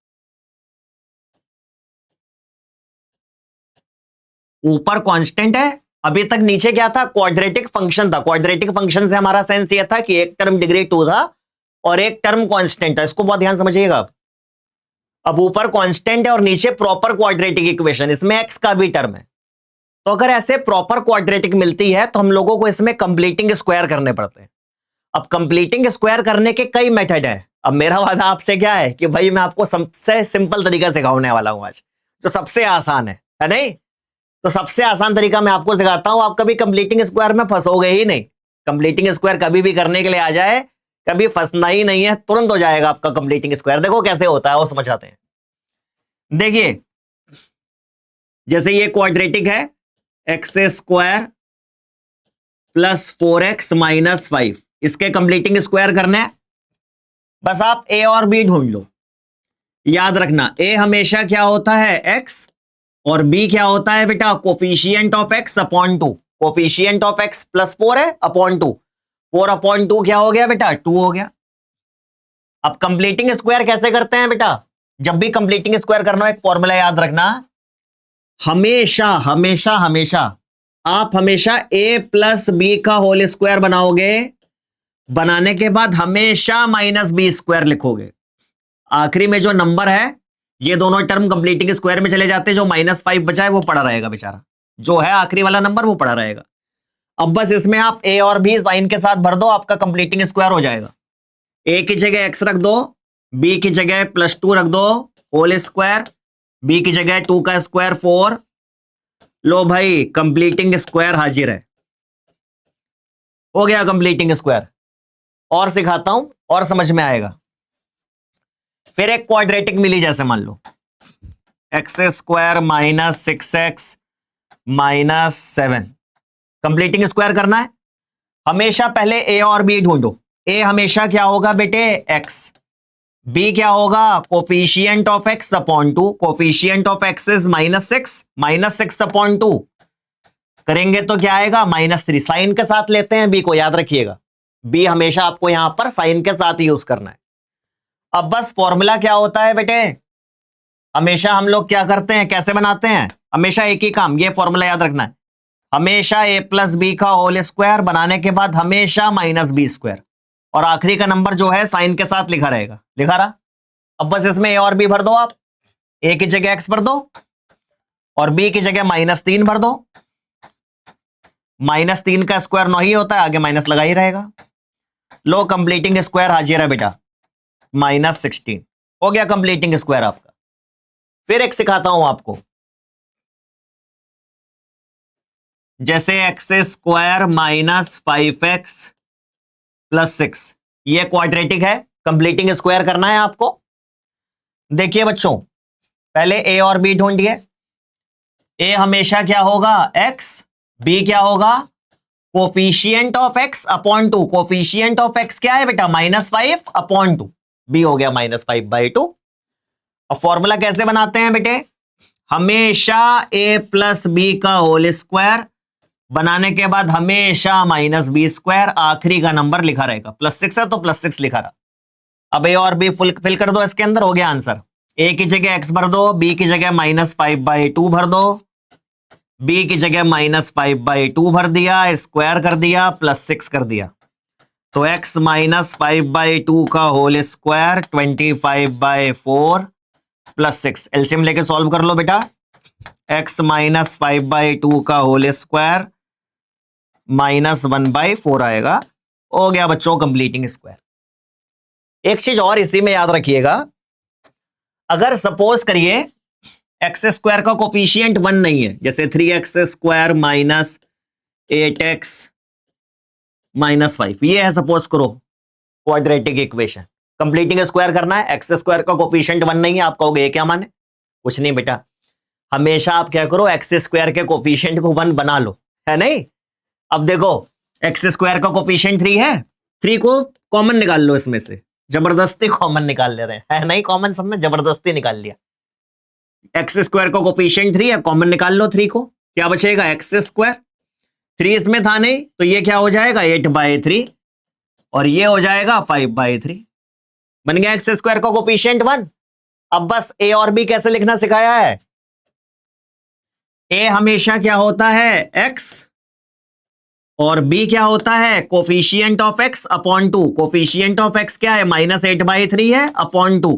ऊपर कांस्टेंट है, अभी तक नीचे क्या था, क्वाड्रेटिक फंक्शन था। क्वाड्रेटिक फंक्शन से हमारा सेंस ये था कि एक टर्म डिग्री 2 था और एक टर्म कांस्टेंट था। इसको बहुत ध्यान समझिएगा। अब ऊपर कांस्टेंट है और नीचे प्रॉपर क्वाड्रेटिक इक्वेशन, इसमें एक्स का भी टर्म है। तो अगर ऐसे प्रॉपर क्वाड्रेटिक मिलती है तो हम लोगों को इसमें कंप्लीटिंग स्क्वायर करने पड़ते हैं। अब कंप्लीटिंग स्क्वायर करने के कई मेथड है। अब मेरा वादा आपसे क्या है कि भाई मैं आपको सबसे सिंपल तरीका सिखाने वाला हूं आज, जो सबसे आसान है नहीं? तो सबसे आसान तरीका मैं आपको सिखाता हूं, आप कभी कंप्लीटिंग स्क्वायर में फंसोगे ही नहीं। कंप्लीटिंग स्क्वायर कभी भी करने के लिए आ जाए, कभी फंसना ही नहीं है, तुरंत हो जाएगा आपका कंप्लीटिंग स्क्वायर। देखो कैसे होता है वो समझाते हैं। देखिए जैसे ये क्वाड्रेटिक है, x² प्लस 4x माइनस 5, इसके कंप्लीटिंग स्क्वायर करने हैं। बस आप a और b ढूंढ लो। याद रखना a हमेशा क्या होता है, x, और b क्या होता है बेटा, coefficient of x upon 2। Coefficient of x plus 4 है अपॉन 2, 4/2 क्या हो गया बेटा, 2 हो गया। अब कंप्लीटिंग स्क्वायर कैसे करते हैं बेटा? जब भी कंप्लीटिंग स्क्वायर करना हो, एक फॉर्मूला याद रखना, हमेशा हमेशा हमेशा आप हमेशा a प्लस बी का होल स्क्वायर बनाओगे, बनाने के बाद हमेशा माइनस बी स्क्वायर लिखोगे। आखिरी में जो नंबर है, ये दोनों टर्म कंप्लीटिंग स्क्वायर में चले जाते हैं, जो -5 बचा है वो पड़ा रहेगा बेचारा, जो है आखिरी वाला नंबर वो पड़ा रहेगा। अब बस इसमें आप a और b साइन के साथ भर दो, आपका कंप्लीटिंग स्क्वायर हो जाएगा। a की जगह x रख दो, b की जगह +2 रख दो होल स्क्वायर, b की जगह 2 का स्क्वायर 4। लो भाई कंप्लीटिंग स्क्वायर हाजिर है, हो गया कंप्लीटिंग स्क्वायर। और सिखाता हूं और समझ में आएगा। फिर एक क्वाड्रेटिक मिली, जैसे मान लो x² minus 6x minus 7, completing square करना है। हमेशा पहले a और b ढूंढो। a हमेशा क्या होगा बेटे, x, b क्या होगा, coefficient of x upon 2। Coefficient of x is -6, -6/2 करेंगे तो क्या आएगा, -3। साइन के साथ लेते हैं b को, याद रखिएगा b हमेशा आपको यहां पर साइन के साथ यूज करना है। अब बस फॉर्मूला क्या होता है बेटे, हमेशा हम लोग क्या करते हैं, कैसे बनाते हैं, हमेशा एक ही काम, ये फॉर्मूला याद रखना है। हमेशा a प्लस बी का होल स्क्वायर बनाने के बाद हमेशा -b², और आखिरी का नंबर जो है साइन के साथ लिखा रहेगा। लिखा रहा। अब बस इसमें a और b भर दो आप, a की जगह x भर दो और b की जगह -3 भर दो। -3 का स्क्वायर 9 ही होता है, आगे माइनस लगा ही रहेगा। लो कंप्लीटिंग स्क्वायर हाजिर है बेटा, -16 हो गया कंप्लीटिंग स्क्वायर आपका। फिर एक सिखाता हूं आपको, जैसे x² माइनस 5x प्लस 6, ये क्वाड्रेटिक है, कंप्लीटिंग स्क्वायर करना है आपको। देखिए बच्चों, पहले a और b ढूंढिए। a हमेशा क्या होगा, x, b क्या होगा, coefficient of x upon 2। Coefficient of x क्या है बेटा, -5/2, b हो गया -5/2। अब फॉर्मूला कैसे बनाते हैं बेटे, हमेशा a प्लस बी का होल स्क्वायर बनाने के बाद हमेशा -b², आखिरी का नंबर लिखा रहेगा। +6 है तो +6 लिखा रहा। अब ए और बी फिल कर दो इसके अंदर, हो गया आंसर। ए की जगह एक्स भर दो, बी की जगह -5/2 भर दो, बी की जगह -5/2 भर दिया, स्क्वायर कर दिया, +6 कर दिया। तो x -5/2 का होल स्क्वायर 25/4 +6। एलसीएम लेके सॉल्व कर लो बेटा। x -5/2 का होल स्क्वायर -1/4 आएगा। हो गया बच्चों कंप्लीटिंग स्क्वायर। एक चीज और इसी में याद रखिएगा, अगर सपोज करिए एक्स स्क्वायर का कोफिशिएंट 1 नहीं है, जैसे 3x² -8x -5, ये है सपोज करो क्वाड्रेटिक इक्वेशन। कंप्लीटिंग स्क्वायर करना है, एक्स स्क्वायर का कोफिशिएंट 1 नहीं है, आप कहोगे ये क्या माने? कुछ नहीं बेटा, हमेशा आप क्या करो, एक्स स्क्वायर के कोफिशिएंट को 1 बना लो, है नहीं? अब देखो एक्स स्क्वायर का कोफिशिएंट 3 है, 3 को कॉमन निकाल लो, इसमें से जबरदस्ती कॉमन निकाल ले रहे हैं, है नहीं? कॉमन सब में जबरदस्ती निकाल लिया। एक्स स्क्वायर का कोफिशिएंट 3 है, कॉमन निकाल लो 3 को, क्या बचेगा? X square. 3 इसमें था नहीं, तो ये क्या हो जाएगा? 8/3, और ये हो जाएगा 5/3। बन गया एक्स स्क्वायर का कोफिशिएंट 1। अब बस ए और बी कैसे लिखना सिखाया है। ए हमेशा क्या होता है? एक्स, और बी क्या होता है? Coefficient of x upon 2। Coefficient of x क्या है? -8/3 है अपॉन 2,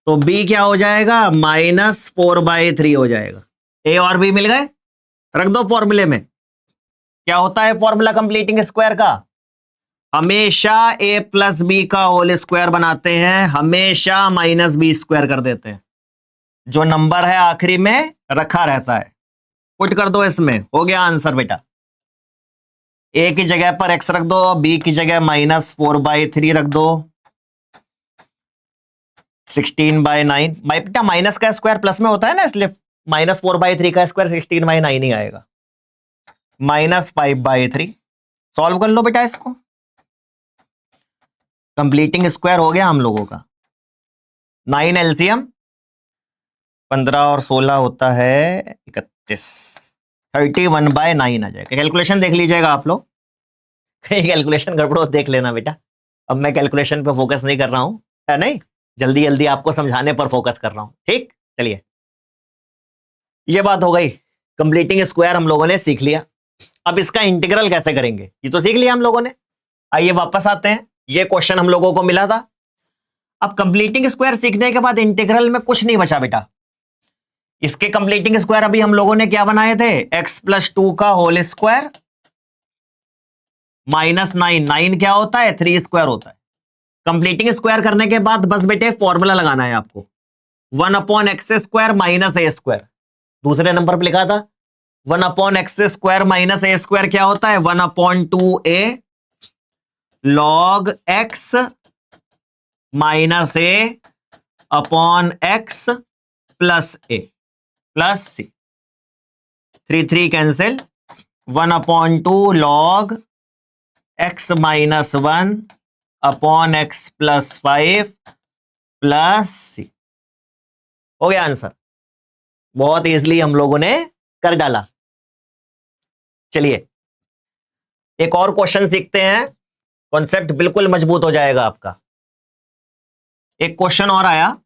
तो बी क्या हो जाएगा? -4/3 हो जाएगा। ए और बी मिल गए, रख दो फॉर्मूले में। क्या होता है फॉर्मूला कंप्लीटिंग स्क्वायर का? हमेशा a प्लस बी का होल स्क्वायर बनाते हैं, हमेशा -b² कर देते हैं। जो नंबर है आखिरी में रखा रहता है, पुट कर दो इसमें, हो गया आंसर बेटा। a की जगह पर x रख दो, b की जगह -4/3 रख दो, 16/9। बेटा माइनस का स्क्वायर प्लस में होता है ना, इसलिए -4/3 का स्क्वायर 16/9 ही आएगा। -5/3 सॉल्व कर लो बेटा इसको। कंप्लीटिंग स्क्वायर हो गया हम लोगों का। 9 एलसीएम 15 और 16 होता है 31, 31/9 आ जाएगा। कैलकुलेशन देख लीजिएगा आप लोग, कहीं कैलकुलेशन गड़बड़ हो देख लेना बेटा। अब मैं कैलकुलेशन पे फोकस नहीं कर रहा हूं, है नहीं, जल्दी जल्दी आपको समझाने पर फोकस कर रहा हूं। ठीक, चलिए ये बात हो गई। कंप्लीटिंग स्क्वायर हम लोगों ने सीख लिया। अब इसका इंटीग्रल कैसे करेंगे ये तो सीख लिया हम लोगों ने। आइए वापस आते हैं, ये क्वेश्चन हम लोगों को मिला था। अब कंप्लीटिंग स्क्वायर सीखने के बाद इंटीग्रल में कुछ नहीं बचा बेटा। इसके कंप्लीटिंग स्क्वायर अभी हम लोगों ने क्या बनाए थे? x+2 का होल स्क्वायर -9। 9 क्या होता है? 3² होता है। कंप्लीटिंग स्क्वायर करने के बाद बस बेटे फॉर्मूला लगाना है आपको, 1/x² -a²। दूसरे नंबर पर लिखा था 1/x² -a² क्या होता है? 1/2a log x -a upon x plus a plus c। 3 cancel, 1/2 log x -1 upon x plus 5 plus c। हो गया आंसर। बहुत इजीली हम लोगों ने कर डाला। चलिए एक और क्वेश्चन सीखते हैं, कॉन्सेप्ट बिल्कुल मजबूत हो जाएगा आपका। एक क्वेश्चन और आया,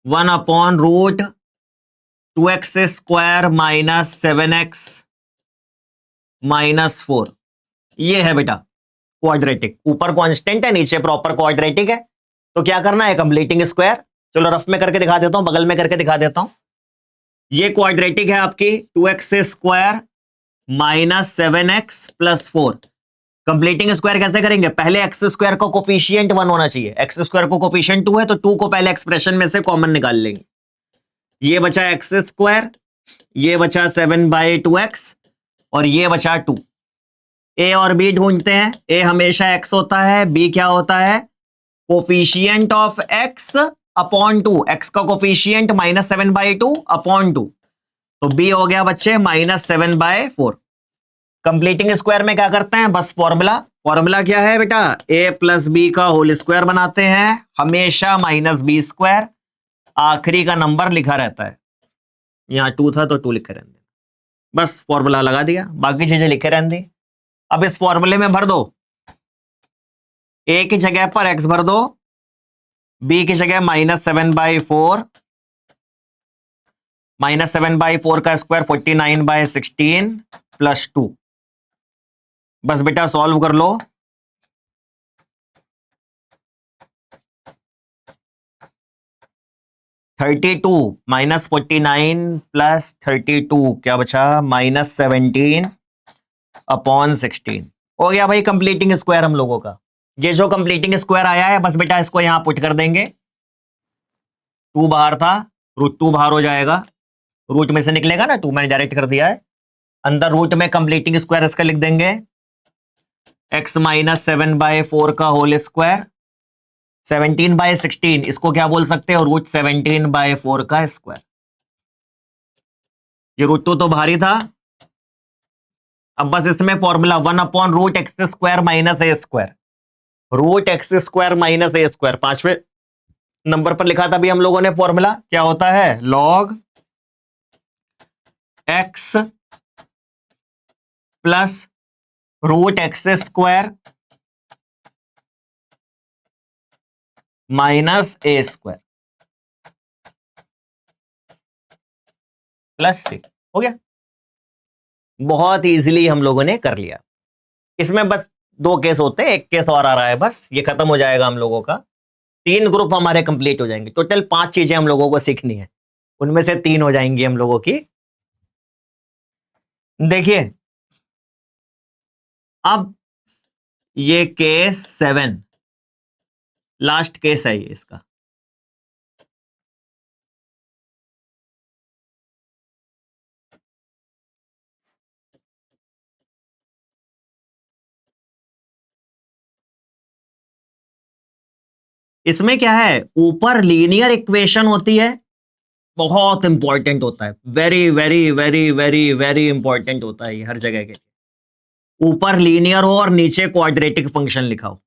1/√2x² -7x -4। ये है बेटा क्वाड्रेटिक, ऊपर कांस्टेंट है नीचे प्रॉपर क्वाड्रेटिक है। तो क्या करना है? Completing square. चलो रफ में करके दिखा देता हूं, बगल में करके दिखा देता हूं। ये क्वाड्रेटिक है आपकी 2x² -7x + 4। कंप्लीटिंग स्क्वायर कैसे करेंगे? पहले x² का कोफिशिएंट 1 होना चाहिए। x² को कोफिशिएंट 2 है तो 2 को पहले एक्सप्रेशन में से कॉमन निकाल लेंगे। ये बचा x², ये बचा 7/2x, और ये बचा 2। a और b ढूंढते हैं। a हमेशा x होता है, b क्या होता है? Coefficient of x upon 2। x का कोफिशिएंट -7/2 अपॉन 2, तो b हो गया बच्चे -7/4। कंप्लीटिंग स्क्वायर में क्या करते हैं? बस फॉर्मूला क्या है बेटा? a प्लस बी का होल स्क्वायर बनाते हैं, हमेशा -b²। आखिरी का नंबर लिखा रहता है, यहां 2 था तो 2 लिखे रहने, बस फॉर्मूला लगा दिया, बाकी चीजें लिखे रहने दी। अब इस फॉर्मूले में भर दो ए की जगह पर x भर दो, बी की जगह -7/4, -7/4 का स्क्वायर 49/16 +2। बस बेटा सॉल्व कर लो। -32 -49 + 32 क्या बचा? -17/16 हो गया भाई कंप्लीटिंग स्क्वायर हम लोगों का। ये जो कंप्लीटिंग स्क्वायर आया है बस बेटा इसको यहां पुट कर देंगे। 2 बाहर था, √2 बाहर हो जाएगा, रूट में से निकलेगा ना 2, मैंने डायरेक्ट कर दिया है। अंदर रूट में कंप्लीटिंग स्क्वायर इसका लिख देंगे x -7/4 का होल स्क्वायर, 17/16 इसको क्या बोल सकते हो? √17/4 का स्क्वायर। ये √2 तो भारी था। अब बस इसमें formula 1/√x² - a², √x² - a², पांचवें नंबर पर लिखा था भी हम लोगों ने फॉर्मूला, क्या होता है? log x plus √x² - a² plus c। हो गया, बहुत इजीली हम लोगों ने कर लिया। इसमें बस 2 केस होते हैं, एक केस और आ रहा है, बस ये खत्म हो जाएगा हम लोगों का। 3 ग्रुप हमारे कंप्लीट हो जाएंगे। टोटल 5 चीजें हम लोगों को सीखनी है, उनमें से 3 हो जाएंगी हम लोगों की। देखिए अब ये केस 7 लास्ट केस है ये इसका। इसमें क्या है? ऊपर लीनियर इक्वेशन होती है, बहुत इंपॉर्टेंट होता है, very very very very very important होता है ये हर जगह के। ऊपर लीनियर हो और नीचे क्वाड्रेटिक फंक्शन लिखा हो।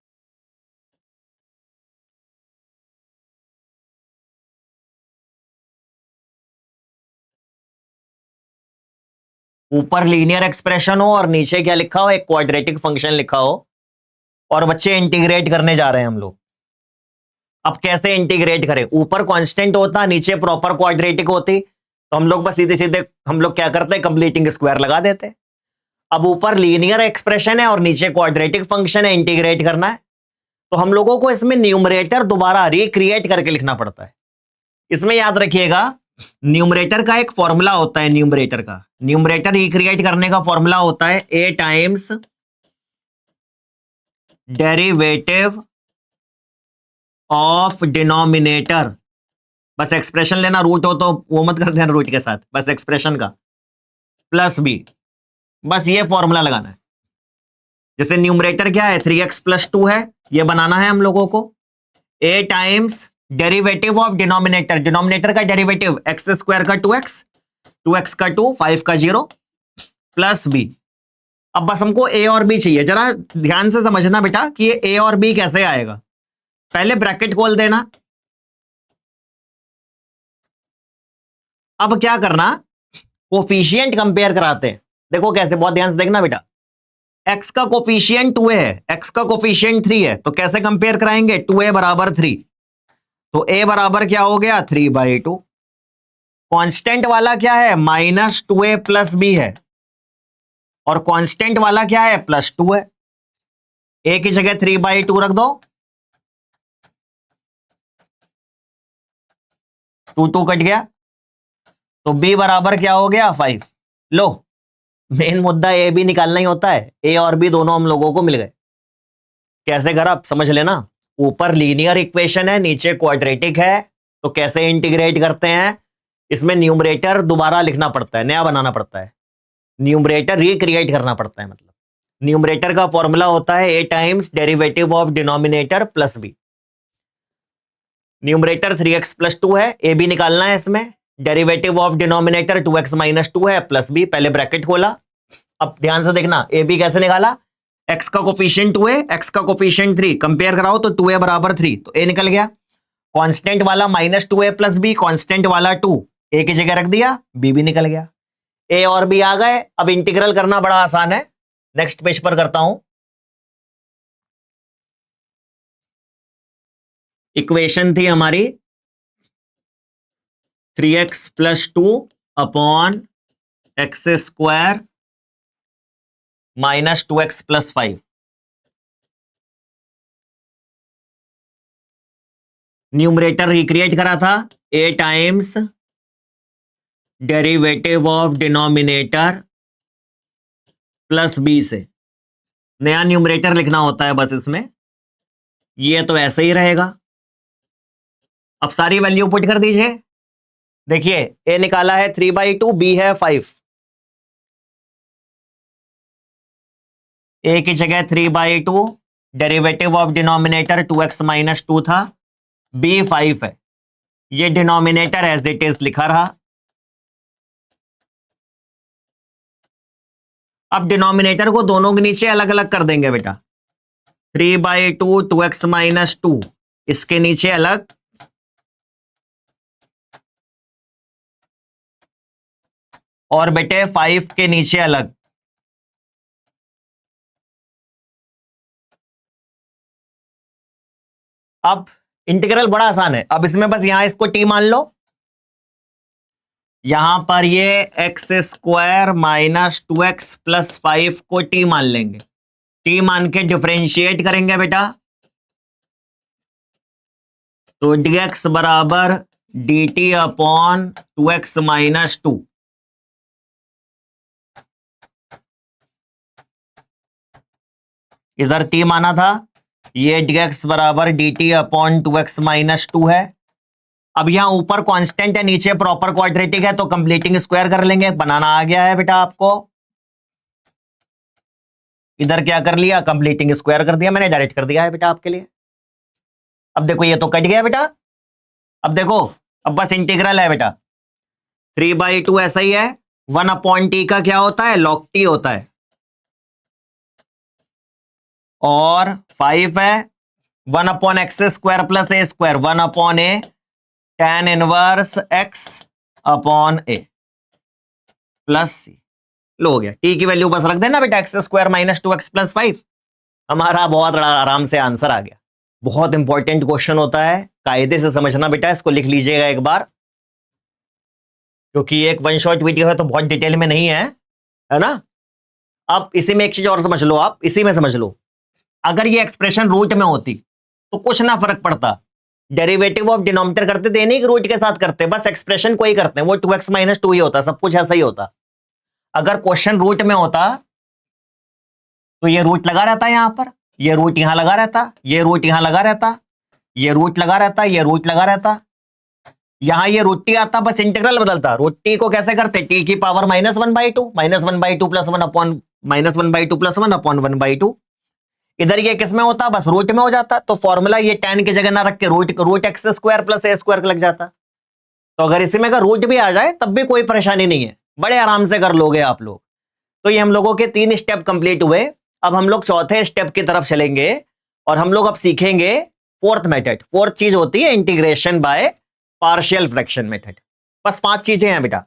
ऊपर लीनियर एक्सप्रेशन हो और नीचे क्या लिखा हो? एक क्वाड्रेटिक फंक्शन लिखा हो। और बच्चे इंटीग्रेट करने जा रहे हैं हम लोग। अब कैसे इंटीग्रेट करें? ऊपर कांस्टेंट होता, नीचे प्रॉपर क्वाड्रेटिक होती, तो हम लोग बस सीधे सीधे हम लोग क्या करते हैं? कंप्लीटिंग स्क्वायर लगा देते हैं। अब ऊपर लीनियर एक्सप्रेशन है और नीचे क्वाड्रेटिक फंक्शन है, इंटीग्रेट करना है, तो हम लोगों को इसमें न्यूमरेटर दोबारा रिक्रिएट करके लिखना पड़ता है। इसमें याद रखिएगा न्यूमरेटर का एक फॉर्मूला होता है, न्यूमरेटर रिक्रिएट करने का फॉर्मूला होता है a times derivative of denominator. बस एक्सप्रेशन लेना, रूट हो तो वो मत कर देना रूट के साथ, बस एक्सप्रेशन का प्लस b, बस ये फॉर्मूला लगाना है। जैसे न्यूमरेटर क्या है? 3x + 2 है, ये बनाना है हम लोगों को। a times derivative of denominator, denominator का डेरिवेटिव x² का 2x, 2x का 2, 5 का 0 प्लस b। अब बस हमको a और b चाहिए। जरा ध्यान से समझना बेटा कि ये a और b कैसे आएगा। पहले ब्रैकेट खोल देना। अब क्या करना? कोफिशिएंट कंपेयर कराते हैं। देखो कैसे, बहुत ध्यान से देखना बेटा। x का कोफिशिएंट 2a है, x का कोफिशिएंट 3 है, तो कैसे कंपेयर कराएंगे? 2a = 3, तो a बराबर क्या हो गया? 3/2। कांस्टेंट वाला क्या है? -2a + b है, और कांस्टेंट वाला क्या है? +2 है। a की जगह 3/2 रख दो, 2 कट गया, तो b बराबर क्या हो गया? 5। लो, मेन मुद्दा a b निकालना ही होता है। a और b दोनों हम लोगों को मिल गए। कैसे करा समझ लेना। ऊपर लीनियर इक्वेशन है, नीचे क्वाड्रेटिक है, तो कैसे इंटीग्रेट करते हैं? इसमें न्यूमरेटर दोबारा लिखना पड़ता है, नया बनाना पड़ता है, न्यूमरेटर रिक्रिएट करना पड़ता है। मतलब न्यूमरेटर का फॉर्मूला होता है a times derivative of denominator plus b। Numerator 3x + 2 है, a b निकालना है इसमें। डेरिवेटिव ऑफ डिनोमिनेटर 2x - 2 है प्लस b, पहले ब्रैकेट खोला। अब ध्यान से देखना, a b कैसे निकाला? x का कोफिशिएंट 2 है, x का कोफिशिएंट 3, कंपेयर कराओ तो 2a = 3, तो a निकल गया। कांस्टेंट वाला -2a + b, कांस्टेंट वाला 2, a की जगह रख दिया, b भी निकल गया। a और b आ गए। अब इंटीग्रल करना बड़ा आसान है, नेक्स्ट पेज पर करता हूं। इक्वेशन थी हमारी 3x + 2 upon X square minus 2x + 5। Numerator recreate करा था a times derivative of denominator plus b से। नया न्यूमरेटर लिखना होता है बस इसमें, ये तो ऐसे ही रहेगा। अब सारी वैल्यू पुट कर दीजिए। देखिए a निकाला है 3/2, b है 5। a की जगह 3/2, डेरिवेटिव ऑफ डिनोमिनेटर 2x - 2 था, b 5 है। ये डिनोमिनेटर एज इट इज लिखा रहा। अब डिनोमिनेटर को दोनों के नीचे अलग अलग कर देंगे बेटा। 3/2 2x - 2 इसके नीचे अलग, और बेटे 5 के नीचे अलग। अब इंटीग्रल बड़ा आसान है। अब इसमें बस यहां इसको t मान लो, यहां पर ये x² - 2x + 5 को t मान लेंगे। t मान के डिफरेंशिएट करेंगे बेटा, तो dx बराबर dt अपॉन 2x - 2। इधर t माना था, ये dx बराबर dt अपॉन 2x - 2 है। अब यहां ऊपर कांस्टेंट है, नीचे प्रॉपर क्वाड्रेटिक है, तो कंप्लीटिंग स्क्वायर कर लेंगे। बनाना आ गया है बेटा आपको। इधर क्या कर लिया, कंप्लीटिंग स्क्वायर कर दिया मैंने, डायरेक्ट कर दिया है बेटा आपके लिए। अब देखो ये तो कट गया बेटा। अब देखो, अब बस इंटीग्रल है बेटा। 3/2 ऐसा ही है, 1/t का क्या होता है, log t होता है, और 5 है 1/x² + a², 1/a tan inverse x upon a plus c। लो हो गया। t की वैल्यू बस रख देना बेटा, x² - 2x + 5। हमारा बहुत आराम से आंसर आ गया। बहुत इंपॉर्टेंट क्वेश्चन होता है, कायदे से समझना बेटा, इसको लिख लीजिएगा एक बार, क्योंकि एक वन शॉट वीडियो है तो बहुत डिटेल में नहीं है ना। अब इसी में एक चीज और समझ लो, आप इसी में समझ लो, अगर ये एक्सप्रेशन रूट में होती तो कुछ ना फर्क पड़ता। डेरिवेटिव ऑफ डिनोमिनेटर करते थे नहीं कि रूट के साथ करते, बस एक्सप्रेशन को ही करते हैं, वो 2x - 2 ही होता, सब कुछ ऐसा ही होता। अगर क्वेश्चन रूट में होता तो ये रूट लगा रहता है यहां पर, ये रूट यहां लगा रहता, ये रूट यहां लगा रहता, ये रूट लगा रहता, ये रूट लगा रहता, यहां ये रूट टी आता, बस इंटीग्रल बदलता। रूट टी को कैसे करते, टी की पावर -1/2, -1/2 + 1 अपॉन -1/2 + 1 अपॉन 1/2। इधर ये किसमें होता, बस रूट में हो जाता, तो फॉर्मूला ये tan की जगह ना रख के रूट x² + a² लग जाता। तो अगर इसी में अगर रूट भी आ जाए तब भी कोई परेशानी नहीं है, बड़े आराम से कर लोगे आप लोग। तो ये हम लोगों के 3 स्टेप कंप्लीट हुए। अब हम लोग चौथे स्टेप की तरफ चलेंगे, और हम लोग अब सीखेंगे फोर्थ मेथड। फोर्थ चीज होती है integration by partial fraction method. बस 5 चीजें हैं बेटा।